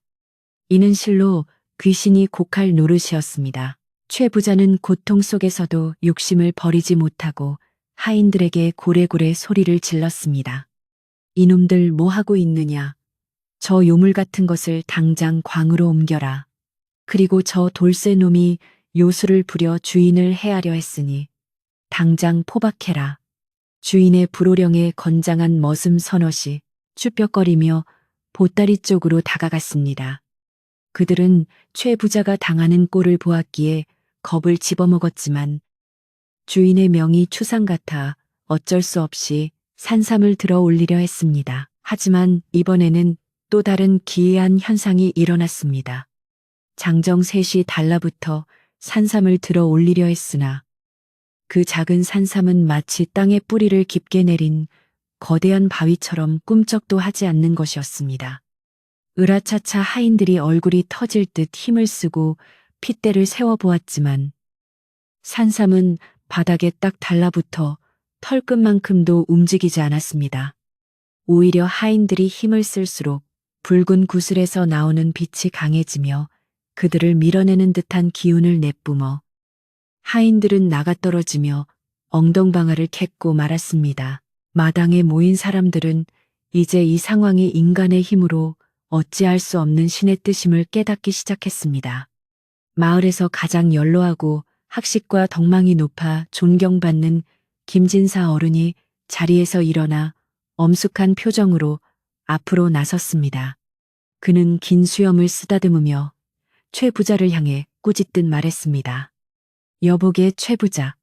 이는 실로 귀신이 곡할 노릇이었습니다. 최 부자는 고통 속에서도 욕심을 버리지 못하고 하인들에게 고래고래 소리를 질렀습니다. 이놈들 뭐 하고 있느냐? 저 요물 같은 것을 당장 광으로 옮겨라. 그리고 저 돌쇠 놈이 요술을 부려 주인을 해하려 했으니 당장 포박해라. 주인의 불호령에 건장한 머슴 서넛이 쭈뼛거리며 보따리 쪽으로 다가갔습니다. 그들은 최 부자가 당하는 꼴을 보았기에 겁을 집어먹었지만 주인의 명이 추상 같아 어쩔 수 없이 산삼을 들어 올리려 했습니다. 하지만 이번에는 또 다른 기이한 현상이 일어났습니다. 장정 셋이 달라붙어 산삼을 들어 올리려 했으나 그 작은 산삼은 마치 땅에 뿌리를 깊게 내린 거대한 바위처럼 꿈쩍도 하지 않는 것이었습니다. 으라차차 하인들이 얼굴이 터질 듯 힘을 쓰고 핏대를 세워보았지만 산삼은 바닥에 딱 달라붙어 털끝만큼도 움직이지 않았습니다. 오히려 하인들이 힘을 쓸수록 붉은 구슬에서 나오는 빛이 강해지며 그들을 밀어내는 듯한 기운을 내뿜어 하인들은 나가떨어지며 엉덩방아를 캤고 말았습니다. 마당에 모인 사람들은 이제 이 상황이 인간의 힘으로 어찌할 수 없는 신의 뜻임을 깨닫기 시작했습니다. 마을에서 가장 연로하고 학식과 덕망이 높아 존경받는 김진사 어른이 자리에서 일어나 엄숙한 표정으로 앞으로 나섰습니다. 그는 긴 수염을 쓰다듬으며 최 부자를 향해 꾸짖듯 말했습니다. 여보게 최 부자,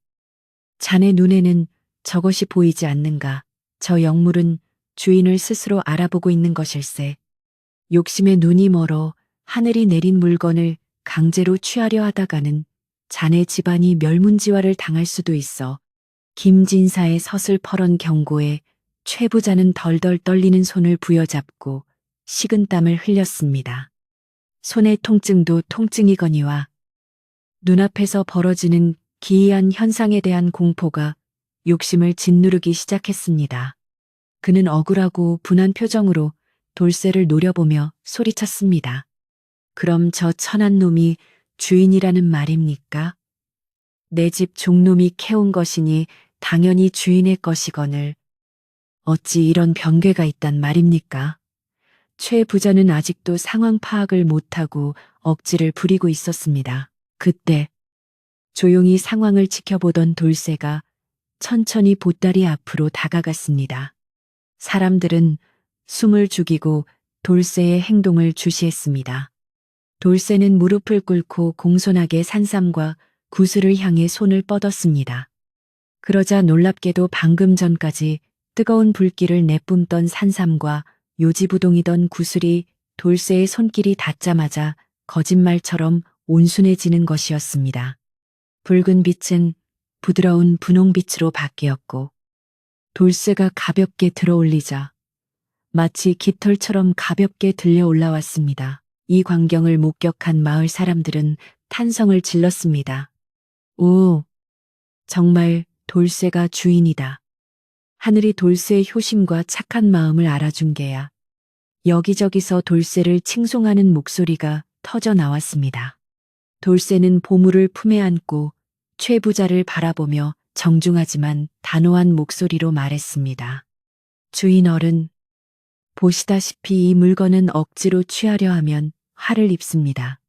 자네 눈에는 저것이 보이지 않는가? 저 영물은 주인을 스스로 알아보고 있는 것일세. 욕심에 눈이 멀어 하늘이 내린 물건을 강제로 취하려 하다가는 자네 집안이 멸문지화를 당할 수도 있어. 김진사의 서슬퍼런 경고에 최 부자는 덜덜 떨리는 손을 부여잡고 식은땀을 흘렸습니다. 손의 통증도 통증이거니와 눈앞에서 벌어지는 기이한 현상에 대한 공포가 욕심을 짓누르기 시작했습니다. 그는 억울하고 분한 표정으로 돌쇠를 노려보며 소리쳤습니다. 그럼 저 천한 놈이 주인이라는 말입니까? 내 집 종놈이 캐온 것이니 당연히 주인의 것이거늘 어찌 이런 변괴가 있단 말입니까? 최 부자는 아직도 상황 파악을 못하고 억지를 부리고 있었습니다. 그때 조용히 상황을 지켜보던 돌쇠가 천천히 보따리 앞으로 다가갔습니다. 사람들은 숨을 죽이고 돌쇠의 행동을 주시했습니다. 돌쇠는 무릎을 꿇고 공손하게 산삼과 구슬을 향해 손을 뻗었습니다. 그러자 놀랍게도 방금 전까지 뜨거운 불길을 내뿜던 산삼과 요지부동이던 구슬이 돌쇠의 손길이 닿자마자 거짓말처럼 온순해지는 것이었습니다. 붉은 빛은 부드러운 분홍빛으로 바뀌었고 돌쇠가 가볍게 들어올리자 마치 깃털처럼 가볍게 들려 올라왔습니다. 이 광경을 목격한 마을 사람들은 탄성을 질렀습니다. 오, 정말 돌쇠가 주인이다. 하늘이 돌쇠의 효심과 착한 마음을 알아준 게야. 여기저기서 돌쇠를 칭송하는 목소리가 터져 나왔습니다. 돌쇠는 보물을 품에 안고 최 부자를 바라보며 정중하지만 단호한 목소리로 말했습니다. 주인 어른, 보시다시피 이 물건은 억지로 취하려 하면 화를 입습니다.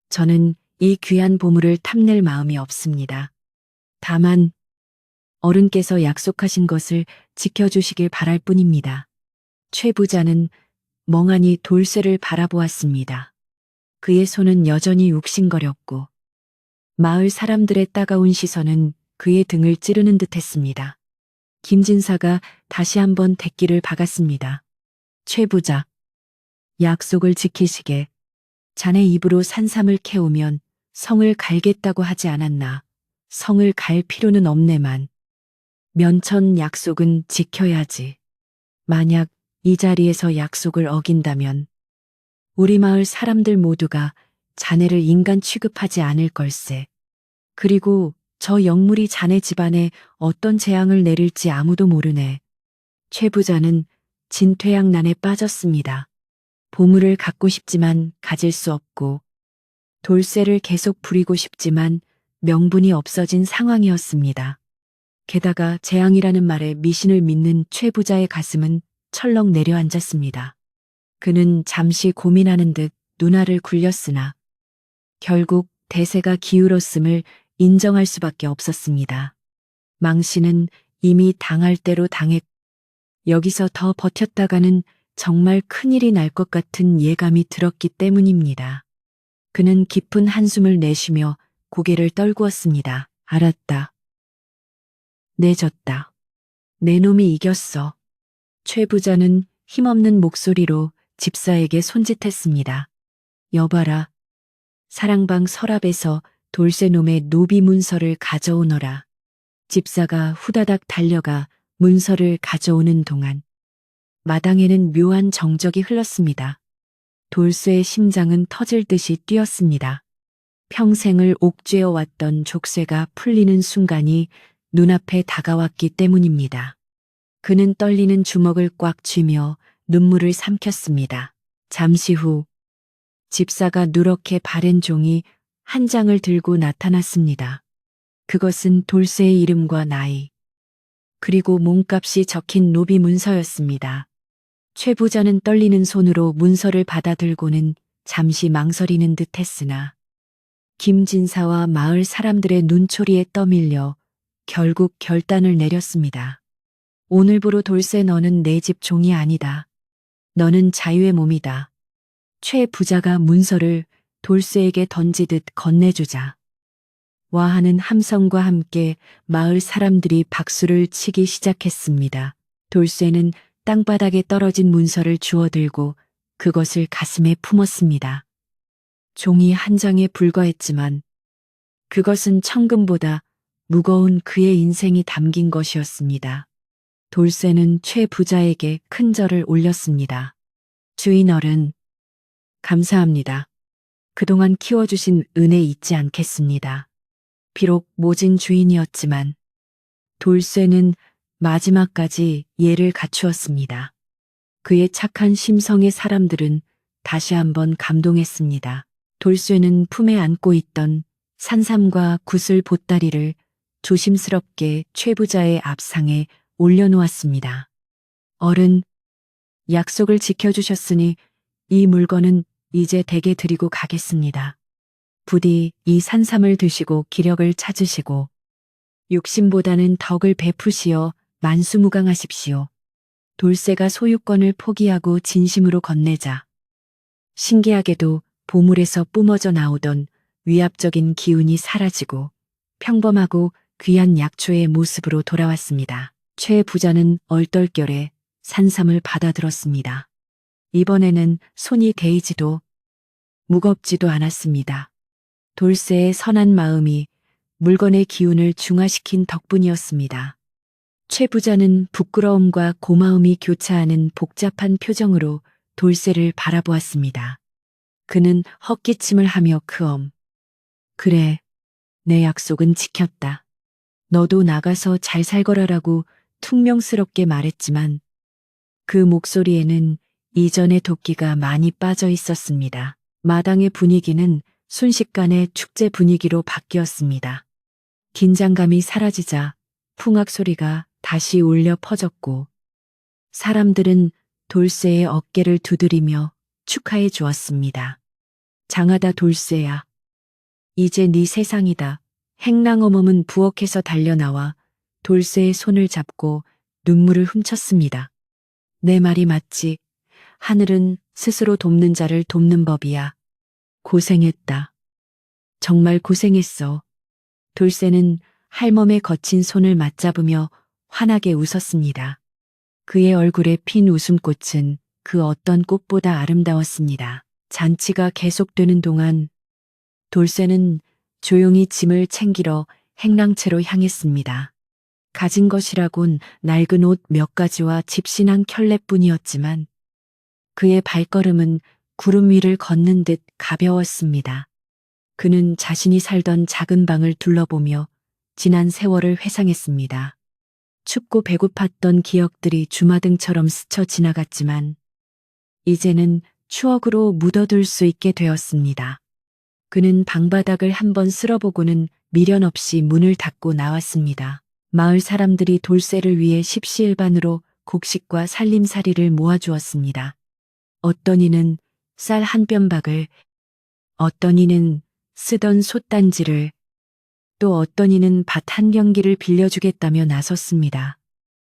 저는 이 귀한 보물을 탐낼 마음이 없습니다. 다만 어른께서 약속하신 것을 지켜주시길 바랄 뿐입니다. 최 부자는 멍하니 돌쇠를 바라보았습니다. 그의 손은 여전히 욱신거렸고 마을 사람들의 따가운 시선은 그의 등을 찌르는 듯했습니다. 김진사가 다시 한번 대기를 박았습니다. 최 부자, 약속을 지키시게. 자네 입으로 산삼을 캐오면 성을 갈겠다고 하지 않았나. 성을 갈 필요는 없네만. 면천 약속은 지켜야지. 만약 이 자리에서 약속을 어긴다면 우리 마을 사람들 모두가 자네를 인간 취급하지 않을 걸세. 그리고 저 영물이 자네 집안에 어떤 재앙을 내릴지 아무도 모르네. 최 부자는 진퇴양난에 빠졌습니다. 보물을 갖고 싶지만 가질 수 없고 돌쇠를 계속 부리고 싶지만 명분이 없어진 상황이었습니다. 게다가 재앙이라는 말에 미신을 믿는 최 부자의 가슴은 철렁 내려앉았습니다. 그는 잠시 고민하는 듯 눈알을 굴렸으나 결국 대세가 기울었음을 인정할 수밖에 없었습니다. 망신은 이미 당할 대로 당했고 여기서 더 버텼다가는 정말 큰일이 날 것 같은 예감이 들었기 때문입니다. 그는 깊은 한숨을 내쉬며 고개를 떨구었습니다. 알았다. 내졌다. 내 놈이 이겼어. 최 부자는 힘없는 목소리로 집사에게 손짓했습니다. 여봐라. 사랑방 서랍에서 돌쇠놈의 노비 문서를 가져오너라. 집사가 후다닥 달려가 문서를 가져오는 동안 마당에는 묘한 정적이 흘렀습니다. 돌쇠의 심장은 터질 듯이 뛰었습니다. 평생을 옥죄어 왔던 족쇄가 풀리는 순간이 눈앞에 다가왔기 때문입니다. 그는 떨리는 주먹을 꽉 쥐며 눈물을 삼켰습니다. 잠시 후 집사가 누렇게 바랜 종이 한 장을 들고 나타났습니다. 그것은 돌쇠의 이름과 나이, 그리고 몸값이 적힌 노비 문서였습니다. 최 부자는 떨리는 손으로 문서를 받아들고는 잠시 망설이는 듯 했으나 김진사와 마을 사람들의 눈초리에 떠밀려 결국 결단을 내렸습니다. 오늘부로 돌쇠 너는 내 집 종이 아니다. 너는 자유의 몸이다. 최 부자가 문서를 돌쇠에게 던지듯 건네주자 와 하는 함성과 함께 마을 사람들이 박수를 치기 시작했습니다. 돌쇠는 땅바닥에 떨어진 문서를 주워들고 그것을 가슴에 품었습니다. 종이 한 장에 불과했지만 그것은 천금보다 무거운 그의 인생이 담긴 것이었습니다. 돌쇠는 최 부자에게 큰 절을 올렸습니다. 주인 어른, 감사합니다. 그동안 키워주신 은혜 잊지 않겠습니다. 비록 모진 주인이었지만 돌쇠는 마지막까지 예를 갖추었습니다. 그의 착한 심성의 사람들은 다시 한번 감동했습니다. 돌쇠는 품에 안고 있던 산삼과 구슬 보따리를 조심스럽게 최 부자의 앞상에 올려놓았습니다. 어른, 약속을 지켜주셨으니 이 물건은 이제 댁에 드리고 가겠습니다. 부디 이 산삼을 드시고 기력을 찾으시고 욕심보다는 덕을 베푸시어 만수무강하십시오. 돌쇠가 소유권을 포기하고 진심으로 건네자 신기하게도 보물에서 뿜어져 나오던 위압적인 기운이 사라지고 평범하고 귀한 약초의 모습으로 돌아왔습니다. 최 부자는 얼떨결에 산삼을 받아들었습니다. 이번에는 손이 데이지도 무겁지도 않았습니다. 돌쇠의 선한 마음이 물건의 기운을 중화시킨 덕분이었습니다. 최 부자는 부끄러움과 고마움이 교차하는 복잡한 표정으로 돌쇠를 바라보았습니다. 그는 헛기침을 하며 그래, 내 약속은 지켰다. 너도 나가서 잘 살거라라고 퉁명스럽게 말했지만 그 목소리에는 이전의 도끼가 많이 빠져 있었습니다. 마당의 분위기는 순식간에 축제 분위기로 바뀌었습니다. 긴장감이 사라지자 풍악 소리가 다시 울려 퍼졌고 사람들은 돌쇠의 어깨를 두드리며 축하해 주었습니다. 장하다 돌쇠야. 이제 네 세상이다. 행랑어멈은 부엌에서 달려나와 돌쇠의 손을 잡고 눈물을 훔쳤습니다. 내 말이 맞지. 하늘은 스스로 돕는 자를 돕는 법이야. 고생했다. 정말 고생했어. 돌쇠는 할멈의 거친 손을 맞잡으며 환하게 웃었습니다. 그의 얼굴에 핀 웃음꽃은 그 어떤 꽃보다 아름다웠습니다. 잔치가 계속되는 동안 돌쇠는 조용히 짐을 챙기러 행랑채로 향했습니다. 가진 것이라곤 낡은 옷 몇 가지와 집신한 켤레뿐이었지만 그의 발걸음은 구름 위를 걷는 듯 가벼웠습니다. 그는 자신이 살던 작은 방을 둘러보며 지난 세월을 회상했습니다. 춥고 배고팠던 기억들이 주마등처럼 스쳐 지나갔지만 이제는 추억으로 묻어둘 수 있게 되었습니다. 그는 방바닥을 한번 쓸어보고는 미련 없이 문을 닫고 나왔습니다. 마을 사람들이 돌쇠를 위해 십시일반으로 곡식과 살림살이를 모아주었습니다. 어떤 이는 쌀 한 뼘박을, 어떤 이는 쓰던 솥단지를, 또 어떤 이는 밭 한 경기를 빌려주겠다며 나섰습니다.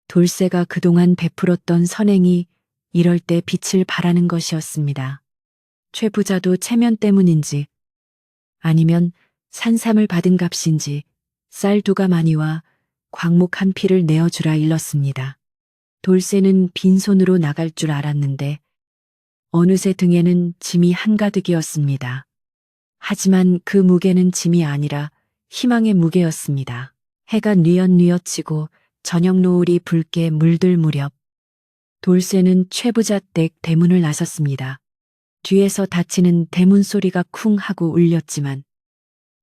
돌쇠가 그동안 베풀었던 선행이 이럴 때 빛을 발하는 것이었습니다. 최 부자도 체면 때문인지 아니면 산삼을 받은 값인지 쌀 2가마니와 광목 한 피를 내어주라 일렀습니다. 돌쇠는 빈손으로 나갈 줄 알았는데 어느새 등에는 짐이 한가득이었습니다. 하지만 그 무게는 짐이 아니라 희망의 무게였습니다. 해가 뉘엿뉘엿 지고 저녁 노을이 붉게 물들 무렵 돌쇠는 최부자 댁 대문을 나섰습니다. 뒤에서 닫히는 대문 소리가 쿵 하고 울렸지만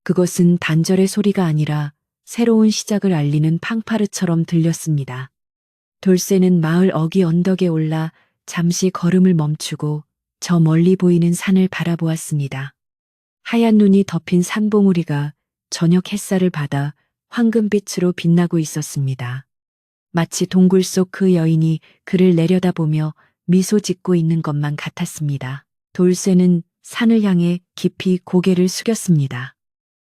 그것은 단절의 소리가 아니라 새로운 시작을 알리는 팡파르처럼 들렸습니다. 돌쇠는 마을 어귀 언덕에 올라 잠시 걸음을 멈추고 저 멀리 보이는 산을 바라보았습니다. 하얀 눈이 덮인 산봉우리가 저녁 햇살을 받아 황금빛으로 빛나고 있었습니다. 마치 동굴 속 그 여인이 그를 내려다보며 미소 짓고 있는 것만 같았습니다. 돌쇠는 산을 향해 깊이 고개를 숙였습니다.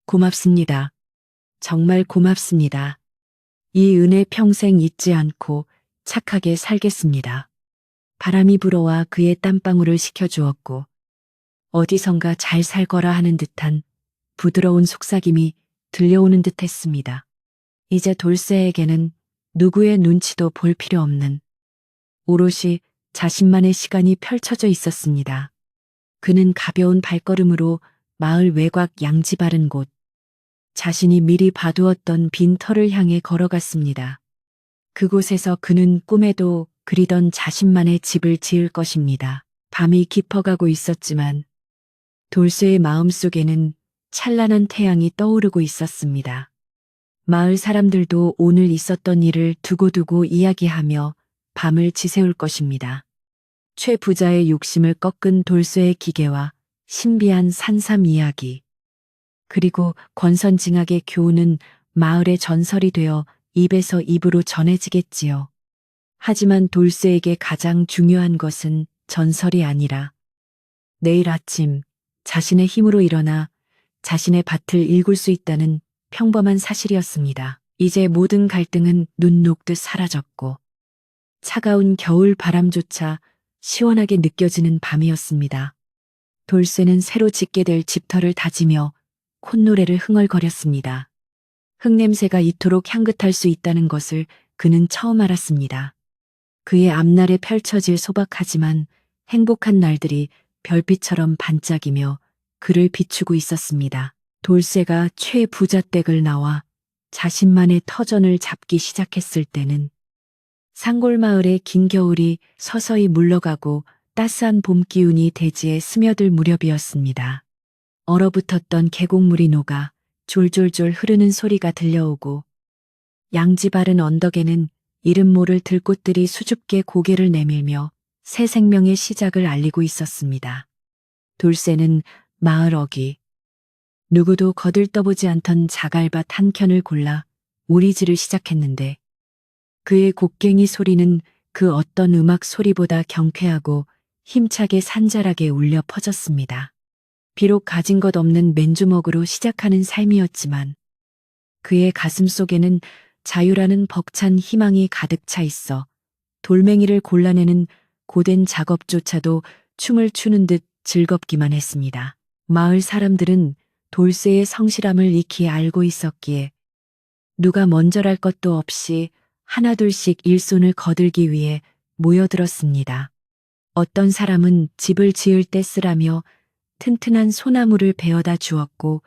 고맙습니다. 정말 고맙습니다. 이 은혜 평생 잊지 않고 착하게 살겠습니다. 바람이 불어와 그의 땀방울을 식혀주었고 어디선가 잘 살 거라 하는 듯한 부드러운 속삭임이 들려오는 듯 했습니다. 이제 돌쇠에게는 누구의 눈치도 볼 필요 없는 오롯이 자신만의 시간이 펼쳐져 있었습니다. 그는 가벼운 발걸음으로 마을 외곽 양지 바른 곳, 자신이 미리 봐두었던 빈 터를 향해 걸어갔습니다. 그곳에서 그는 꿈에도 그리던 자신만의 집을 지을 것입니다. 밤이 깊어가고 있었지만 돌쇠의 마음속에는 찬란한 태양이 떠오르고 있었습니다. 마을 사람들도 오늘 있었던 일을 두고두고 이야기하며 밤을 지새울 것입니다. 최 부자의 욕심을 꺾은 돌쇠의 기계와 신비한 산삼 이야기, 그리고 권선징악의 교훈은 마을의 전설이 되어 입에서 입으로 전해지겠지요. 하지만 돌쇠에게 가장 중요한 것은 전설이 아니라 내일 아침 자신의 힘으로 일어나 자신의 밭을 일굴 수 있다는 평범한 사실이었습니다. 이제 모든 갈등은 눈 녹듯 사라졌고 차가운 겨울 바람조차 시원하게 느껴지는 밤이었습니다. 돌쇠는 새로 짓게 될 집터를 다지며 콧노래를 흥얼거렸습니다. 흙냄새가 이토록 향긋할 수 있다는 것을 그는 처음 알았습니다. 그의 앞날에 펼쳐질 소박하지만 행복한 날들이 별빛처럼 반짝이며 그를 비추고 있었습니다. 돌쇠가 최부자댁을 나와 자신만의 터전을 잡기 시작했을 때는 산골마을의 긴 겨울이 서서히 물러가고 따스한 봄 기운이 대지에 스며들 무렵이었습니다. 얼어붙었던 계곡물이 녹아 졸졸졸 흐르는 소리가 들려오고 양지 바른 언덕에는 이름 모를 들꽃들이 수줍게 고개를 내밀며 새 생명의 시작을 알리고 있었습니다. 돌쇠는 마을 어귀, 누구도 거들떠보지 않던 자갈밭 한 켠을 골라 오리지를 시작했는데 그의 곡괭이 소리는 그 어떤 음악 소리보다 경쾌하고 힘차게 산자락에 울려 퍼졌습니다. 비록 가진 것 없는 맨주먹으로 시작하는 삶이었지만 그의 가슴 속에는 자유라는 벅찬 희망이 가득 차 있어 돌멩이를 골라내는 고된 작업조차도 춤을 추는 듯 즐겁기만 했습니다. 마을 사람들은 돌쇠의 성실함을 익히 알고 있었기에 누가 먼저랄 것도 없이 하나둘씩 일손을 거들기 위해 모여들었습니다. 어떤 사람은 집을 지을 때 쓰라며 튼튼한 소나무를 베어다 주었고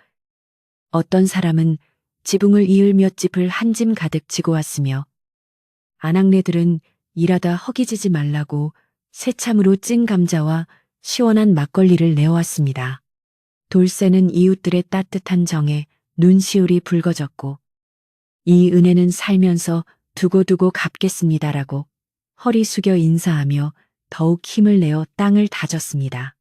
어떤 사람은 지붕을 이을 몇 집을 한 짐 가득 지고 왔으며 아낙네들은 일하다 허기지지 말라고 새참으로 찐 감자와 시원한 막걸리를 내어왔습니다. 돌쇠는 이웃들의 따뜻한 정에 눈시울이 붉어졌고 이 은혜는 살면서 두고두고 갚겠습니다라고 허리 숙여 인사하며 더욱 힘을 내어 땅을 다졌습니다.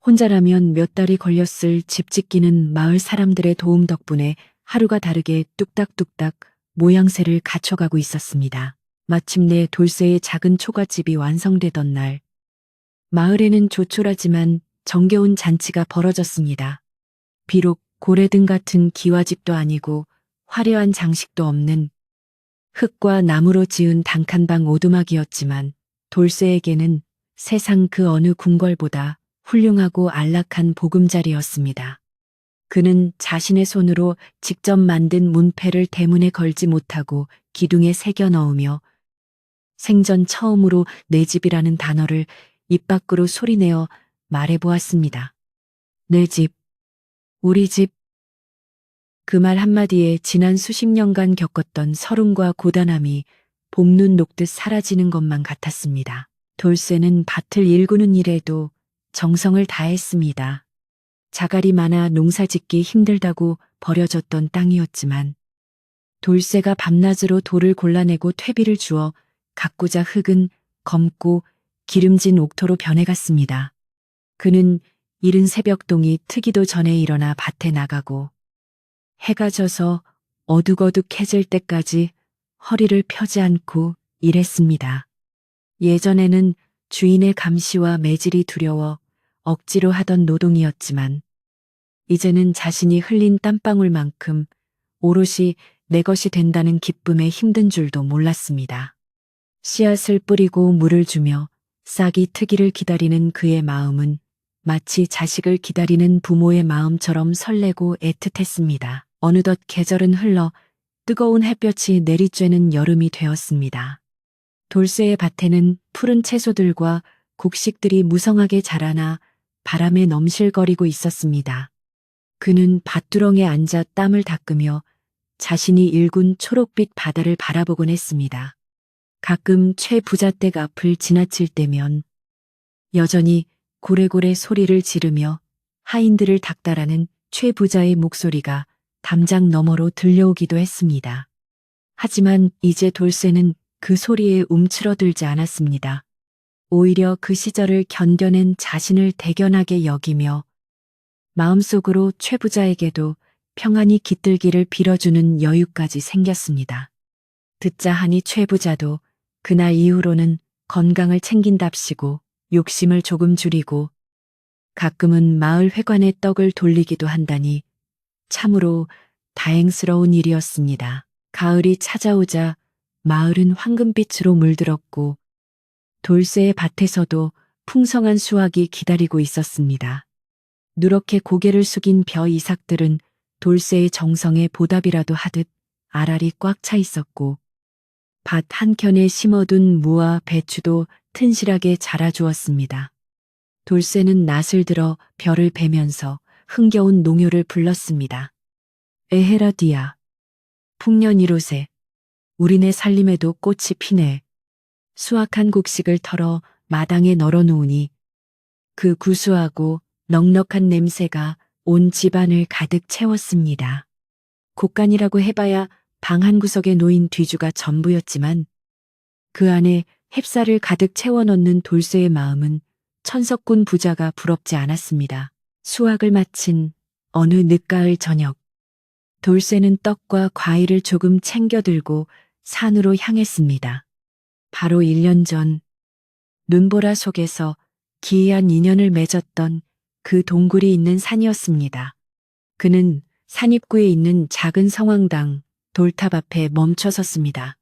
혼자라면 몇 달이 걸렸을 집 짓기는 마을 사람들의 도움 덕분에 하루가 다르게 뚝딱뚝딱 모양새를 갖춰가고 있었습니다. 마침내 돌쇠의 작은 초가집이 완성되던 날, 마을에는 조촐하지만 정겨운 잔치가 벌어졌습니다. 비록 고래등 같은 기와집도 아니고 화려한 장식도 없는 흙과 나무로 지은 단칸방 오두막이었지만 돌쇠에게는 세상 그 어느 궁궐보다 훌륭하고 안락한 보금자리였습니다. 그는 자신의 손으로 직접 만든 문패를 대문에 걸지 못하고 기둥에 새겨 넣으며 생전 처음으로 내 집이라는 단어를 입 밖으로 소리내어 말해보았습니다. 내 집, 우리 집. 그 말 한마디에 지난 수십 년간 겪었던 서름과 고단함이 봄눈 녹듯 사라지는 것만 같았습니다. 돌쇠는 밭을 일구는 일에도 정성을 다했습니다. 자갈이 많아 농사짓기 힘들다고 버려졌던 땅이었지만 돌쇠가 밤낮으로 돌을 골라내고 퇴비를 주어 가꾸자 흙은 검고 기름진 옥토로 변해갔습니다. 그는 이른 새벽동이 트기도 전에 일어나 밭에 나가고 해가 져서 어둑어둑해질 때까지 허리를 펴지 않고 일했습니다. 예전에는 주인의 감시와 매질이 두려워 억지로 하던 노동이었지만 이제는 자신이 흘린 땀방울만큼 오롯이 내 것이 된다는 기쁨에 힘든 줄도 몰랐습니다. 씨앗을 뿌리고 물을 주며 싹이 트기를 기다리는 그의 마음은 마치 자식을 기다리는 부모의 마음처럼 설레고 애틋했습니다. 어느덧 계절은 흘러 뜨거운 햇볕이 내리쬐는 여름이 되었습니다. 돌쇠의 밭에는 푸른 채소들과 곡식들이 무성하게 자라나 바람에 넘실거리고 있었습니다. 그는 밭두렁에 앉아 땀을 닦으며 자신이 일군 초록빛 바다를 바라보곤 했습니다. 가끔 최 부자댁 앞을 지나칠 때면 여전히 고래고래 소리를 지르며 하인들을 닥달하는 최 부자의 목소리가 담장 너머로 들려오기도 했습니다. 하지만 이제 돌쇠는 그 소리에 움츠러들지 않았습니다. 오히려 그 시절을 견뎌낸 자신을 대견하게 여기며 마음속으로 최 부자에게도 평안히 깃들기를 빌어주는 여유까지 생겼습니다. 듣자 하니 최 부자도 그날 이후로는 건강을 챙긴답시고 욕심을 조금 줄이고 가끔은 마을 회관에 떡을 돌리기도 한다니 참으로 다행스러운 일이었습니다. 가을이 찾아오자 마을은 황금빛으로 물들었고 돌쇠의 밭에서도 풍성한 수확이 기다리고 있었습니다. 누렇게 고개를 숙인 벼 이삭들은 돌쇠의 정성에 보답이라도 하듯 알알이 꽉 차 있었고 밭 한켠에 심어둔 무와 배추도 튼실하게 자라주었습니다. 돌쇠는 낫을 들어 벼를 베면서 흥겨운 농요를 불렀습니다. 에헤라디야. 풍년 이로새. 우리네 살림에도 꽃이 피네. 수확한 곡식을 털어 마당에 널어놓으니 그 구수하고 넉넉한 냄새가 온 집안을 가득 채웠습니다. 곡간이라고 해봐야 방 한 구석에 놓인 뒤주가 전부였지만 그 안에 햅쌀을 가득 채워 넣는 돌쇠의 마음은 천석군 부자가 부럽지 않았습니다. 수확을 마친 어느 늦가을 저녁, 돌쇠는 떡과 과일을 조금 챙겨 들고 산으로 향했습니다. 바로 1년 전 눈보라 속에서 기이한 인연을 맺었던 그 동굴이 있는 산이었습니다. 그는 산 입구에 있는 작은 성황당 돌탑 앞에 멈춰 섰습니다.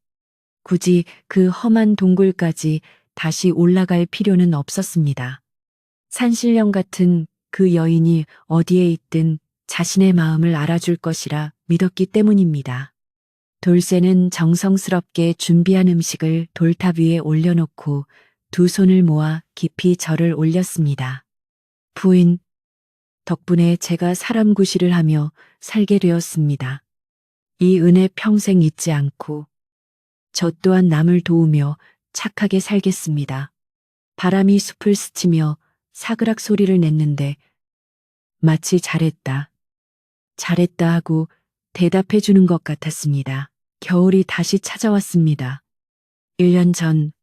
굳이 그 험한 동굴까지 다시 올라갈 필요는 없었습니다. 산신령 같은 그 여인이 어디에 있든 자신의 마음을 알아줄 것이라 믿었기 때문입니다. 돌쇠는 정성스럽게 준비한 음식을 돌탑 위에 올려놓고 두 손을 모아 깊이 절을 올렸습니다. 부인, 덕분에 제가 사람 구실을 하며 살게 되었습니다. 이 은혜 평생 잊지 않고 저 또한 남을 도우며 착하게 살겠습니다. 바람이 숲을 스치며 사그락 소리를 냈는데 마치 잘했다, 잘했다 하고 대답해 주는 것 같았습니다. 겨울이 다시 찾아왔습니다. 1년 전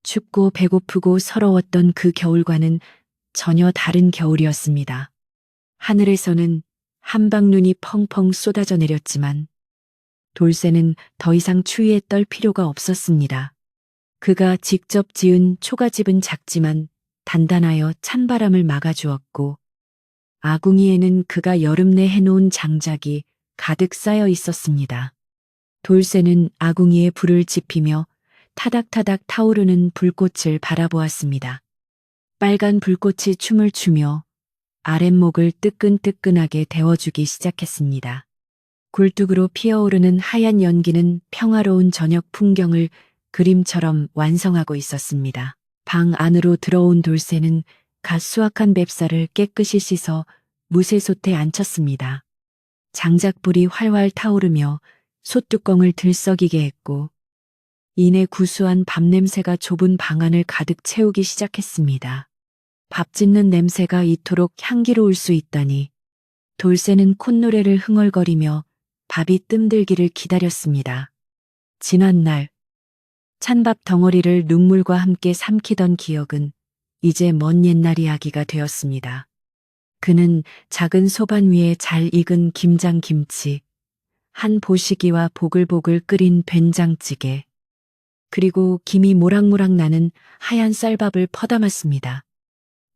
춥고 배고프고 서러웠던 그 겨울과는 전혀 다른 겨울이었습니다. 하늘에서는 한방눈이 펑펑 쏟아져 내렸지만 돌쇠는 더 이상 추위에 떨 필요가 없었습니다. 그가 직접 지은 초가집은 작지만 단단하여 찬바람을 막아주었고 아궁이에는 그가 여름 내 해놓은 장작이 가득 쌓여 있었습니다. 돌쇠는 아궁이에 불을 지피며 타닥타닥 타오르는 불꽃을 바라보았습니다. 빨간 불꽃이 춤을 추며 아랫목을 뜨끈뜨끈하게 데워주기 시작했습니다. 굴뚝으로 피어오르는 하얀 연기는 평화로운 저녁 풍경을 그림처럼 완성하고 있었습니다. 방 안으로 들어온 돌쇠는 갓 수확한 맵쌀을 깨끗이 씻어 무쇠솥에 앉혔습니다. 장작불이 활활 타오르며 솥뚜껑을 들썩이게 했고 이내 구수한 밥 냄새가 좁은 방 안을 가득 채우기 시작했습니다. 밥 짓는 냄새가 이토록 향기로울 수 있다니 돌쇠는 콧노래를 흥얼거리며 밥이 뜸들기를 기다렸습니다. 지난날 찬밥 덩어리를 눈물과 함께 삼키던 기억은 이제 먼 옛날 이야기가 되었습니다. 그는 작은 소반 위에 잘 익은 김장김치, 한 보시기와 보글보글 끓인 된장찌개, 그리고 김이 모락모락 나는 하얀 쌀밥을 퍼담았습니다.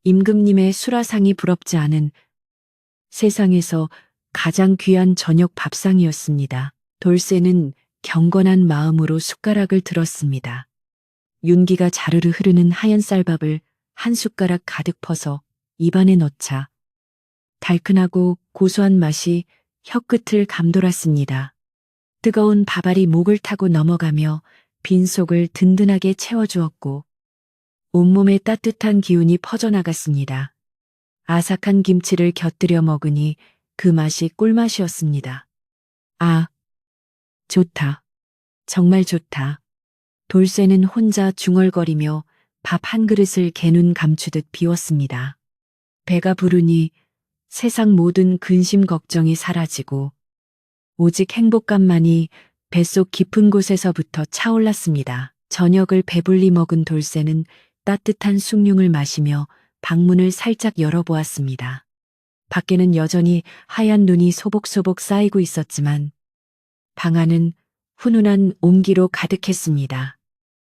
임금님의 수라상이 부럽지 않은 세상에서 가장 귀한 저녁 밥상이었습니다. 돌쇠는 경건한 마음으로 숟가락을 들었습니다. 윤기가 자르르 흐르는 하얀 쌀밥을 한 숟가락 가득 퍼서 입안에 넣자 달큰하고 고소한 맛이 혀끝을 감돌았습니다. 뜨거운 밥알이 목을 타고 넘어가며 빈속을 든든하게 채워주었고 온몸에 따뜻한 기운이 퍼져나갔습니다. 아삭한 김치를 곁들여 먹으니 그 맛이 꿀맛이었습니다. 아, 좋다. 정말 좋다. 돌쇠는 혼자 중얼거리며 밥 한 그릇을 개눈 감추듯 비웠습니다. 배가 부르니 세상 모든 근심 걱정이 사라지고 오직 행복감만이 뱃속 깊은 곳에서부터 차올랐습니다. 저녁을 배불리 먹은 돌쇠는 따뜻한 숭늉을 마시며 방문을 살짝 열어보았습니다. 밖에는 여전히 하얀 눈이 소복소복 쌓이고 있었지만 방 안은 훈훈한 온기로 가득했습니다.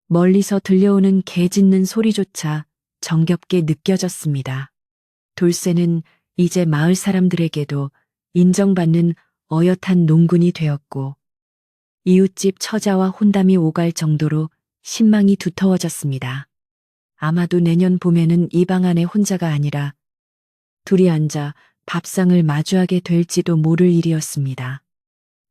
멀리서 들려오는 개 짖는 소리조차 정겹게 느껴졌습니다. 돌쇠는 이제 마을 사람들에게도 인정받는 어엿한 농군이 되었고 이웃집 처자와 혼담이 오갈 정도로 신망이 두터워졌습니다. 아마도 내년 봄에는 이 방 안에 혼자가 아니라 둘이 앉아 밥상을 마주하게 될지도 모를 일이었습니다.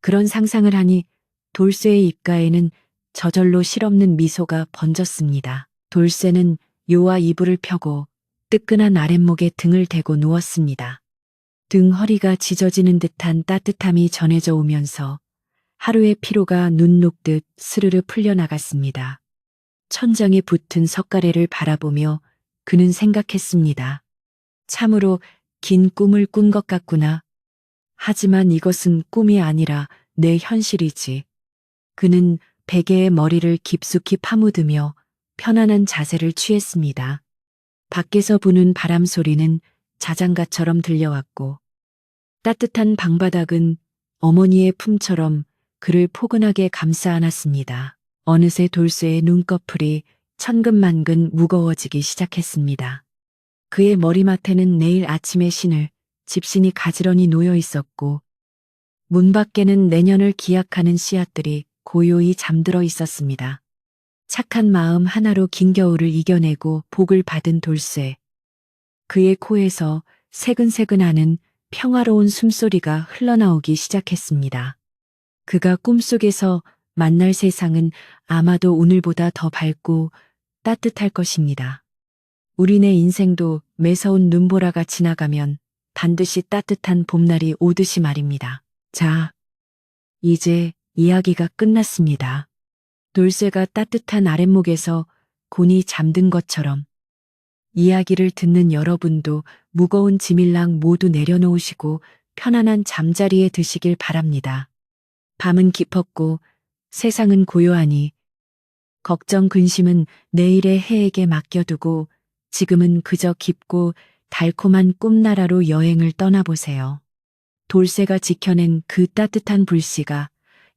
그런 상상을 하니 돌쇠의 입가에는 저절로 실없는 미소가 번졌습니다. 돌쇠는 요와 이불을 펴고 뜨끈한 아랫목에 등을 대고 누웠습니다. 등 허리가 찢어지는 듯한 따뜻함이 전해져 오면서 하루의 피로가 눈 녹듯 스르르 풀려나갔습니다. 천장에 붙은 석가래를 바라보며 그는 생각했습니다. 참으로 긴 꿈을 꾼 것 같구나. 하지만 이것은 꿈이 아니라 내 현실이지. 그는 베개에 머리를 깊숙이 파묻으며 편안한 자세를 취했습니다. 밖에서 부는 바람 소리는 자장가처럼 들려왔고 따뜻한 방바닥은 어머니의 품처럼 그를 포근하게 감싸 안았습니다. 어느새 돌쇠의 눈꺼풀이 천근만근 무거워지기 시작했습니다. 그의 머리맡에는 내일 아침의 신을 집신이 가지런히 놓여 있었고 문 밖에는 내년을 기약하는 씨앗들이 고요히 잠들어 있었습니다. 착한 마음 하나로 긴 겨울을 이겨내고 복을 받은 돌쇠. 그의 코에서 새근새근하는 평화로운 숨소리가 흘러나오기 시작했습니다. 그가 꿈속에서 만날 세상은 아마도 오늘보다 더 밝고 따뜻할 것입니다. 우리네 인생도 매서운 눈보라가 지나가면 반드시 따뜻한 봄날이 오듯이 말입니다. 자, 이제 이야기가 끝났습니다. 돌쇠가 따뜻한 아랫목에서 곤히 잠든 것처럼 이야기를 듣는 여러분도 무거운 짐일랑 모두 내려놓으시고 편안한 잠자리에 드시길 바랍니다. 밤은 깊었고 세상은 고요하니 걱정 근심은 내일의 해에게 맡겨두고 지금은 그저 깊고 달콤한 꿈나라로 여행을 떠나보세요. 돌쇠가 지켜낸 그 따뜻한 불씨가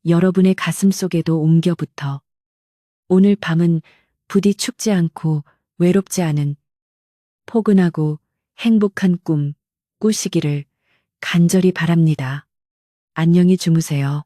여러분의 가슴 속에도 옮겨붙어 오늘 밤은 부디 춥지 않고 외롭지 않은 포근하고 행복한 꿈 꾸시기를 간절히 바랍니다. 안녕히 주무세요.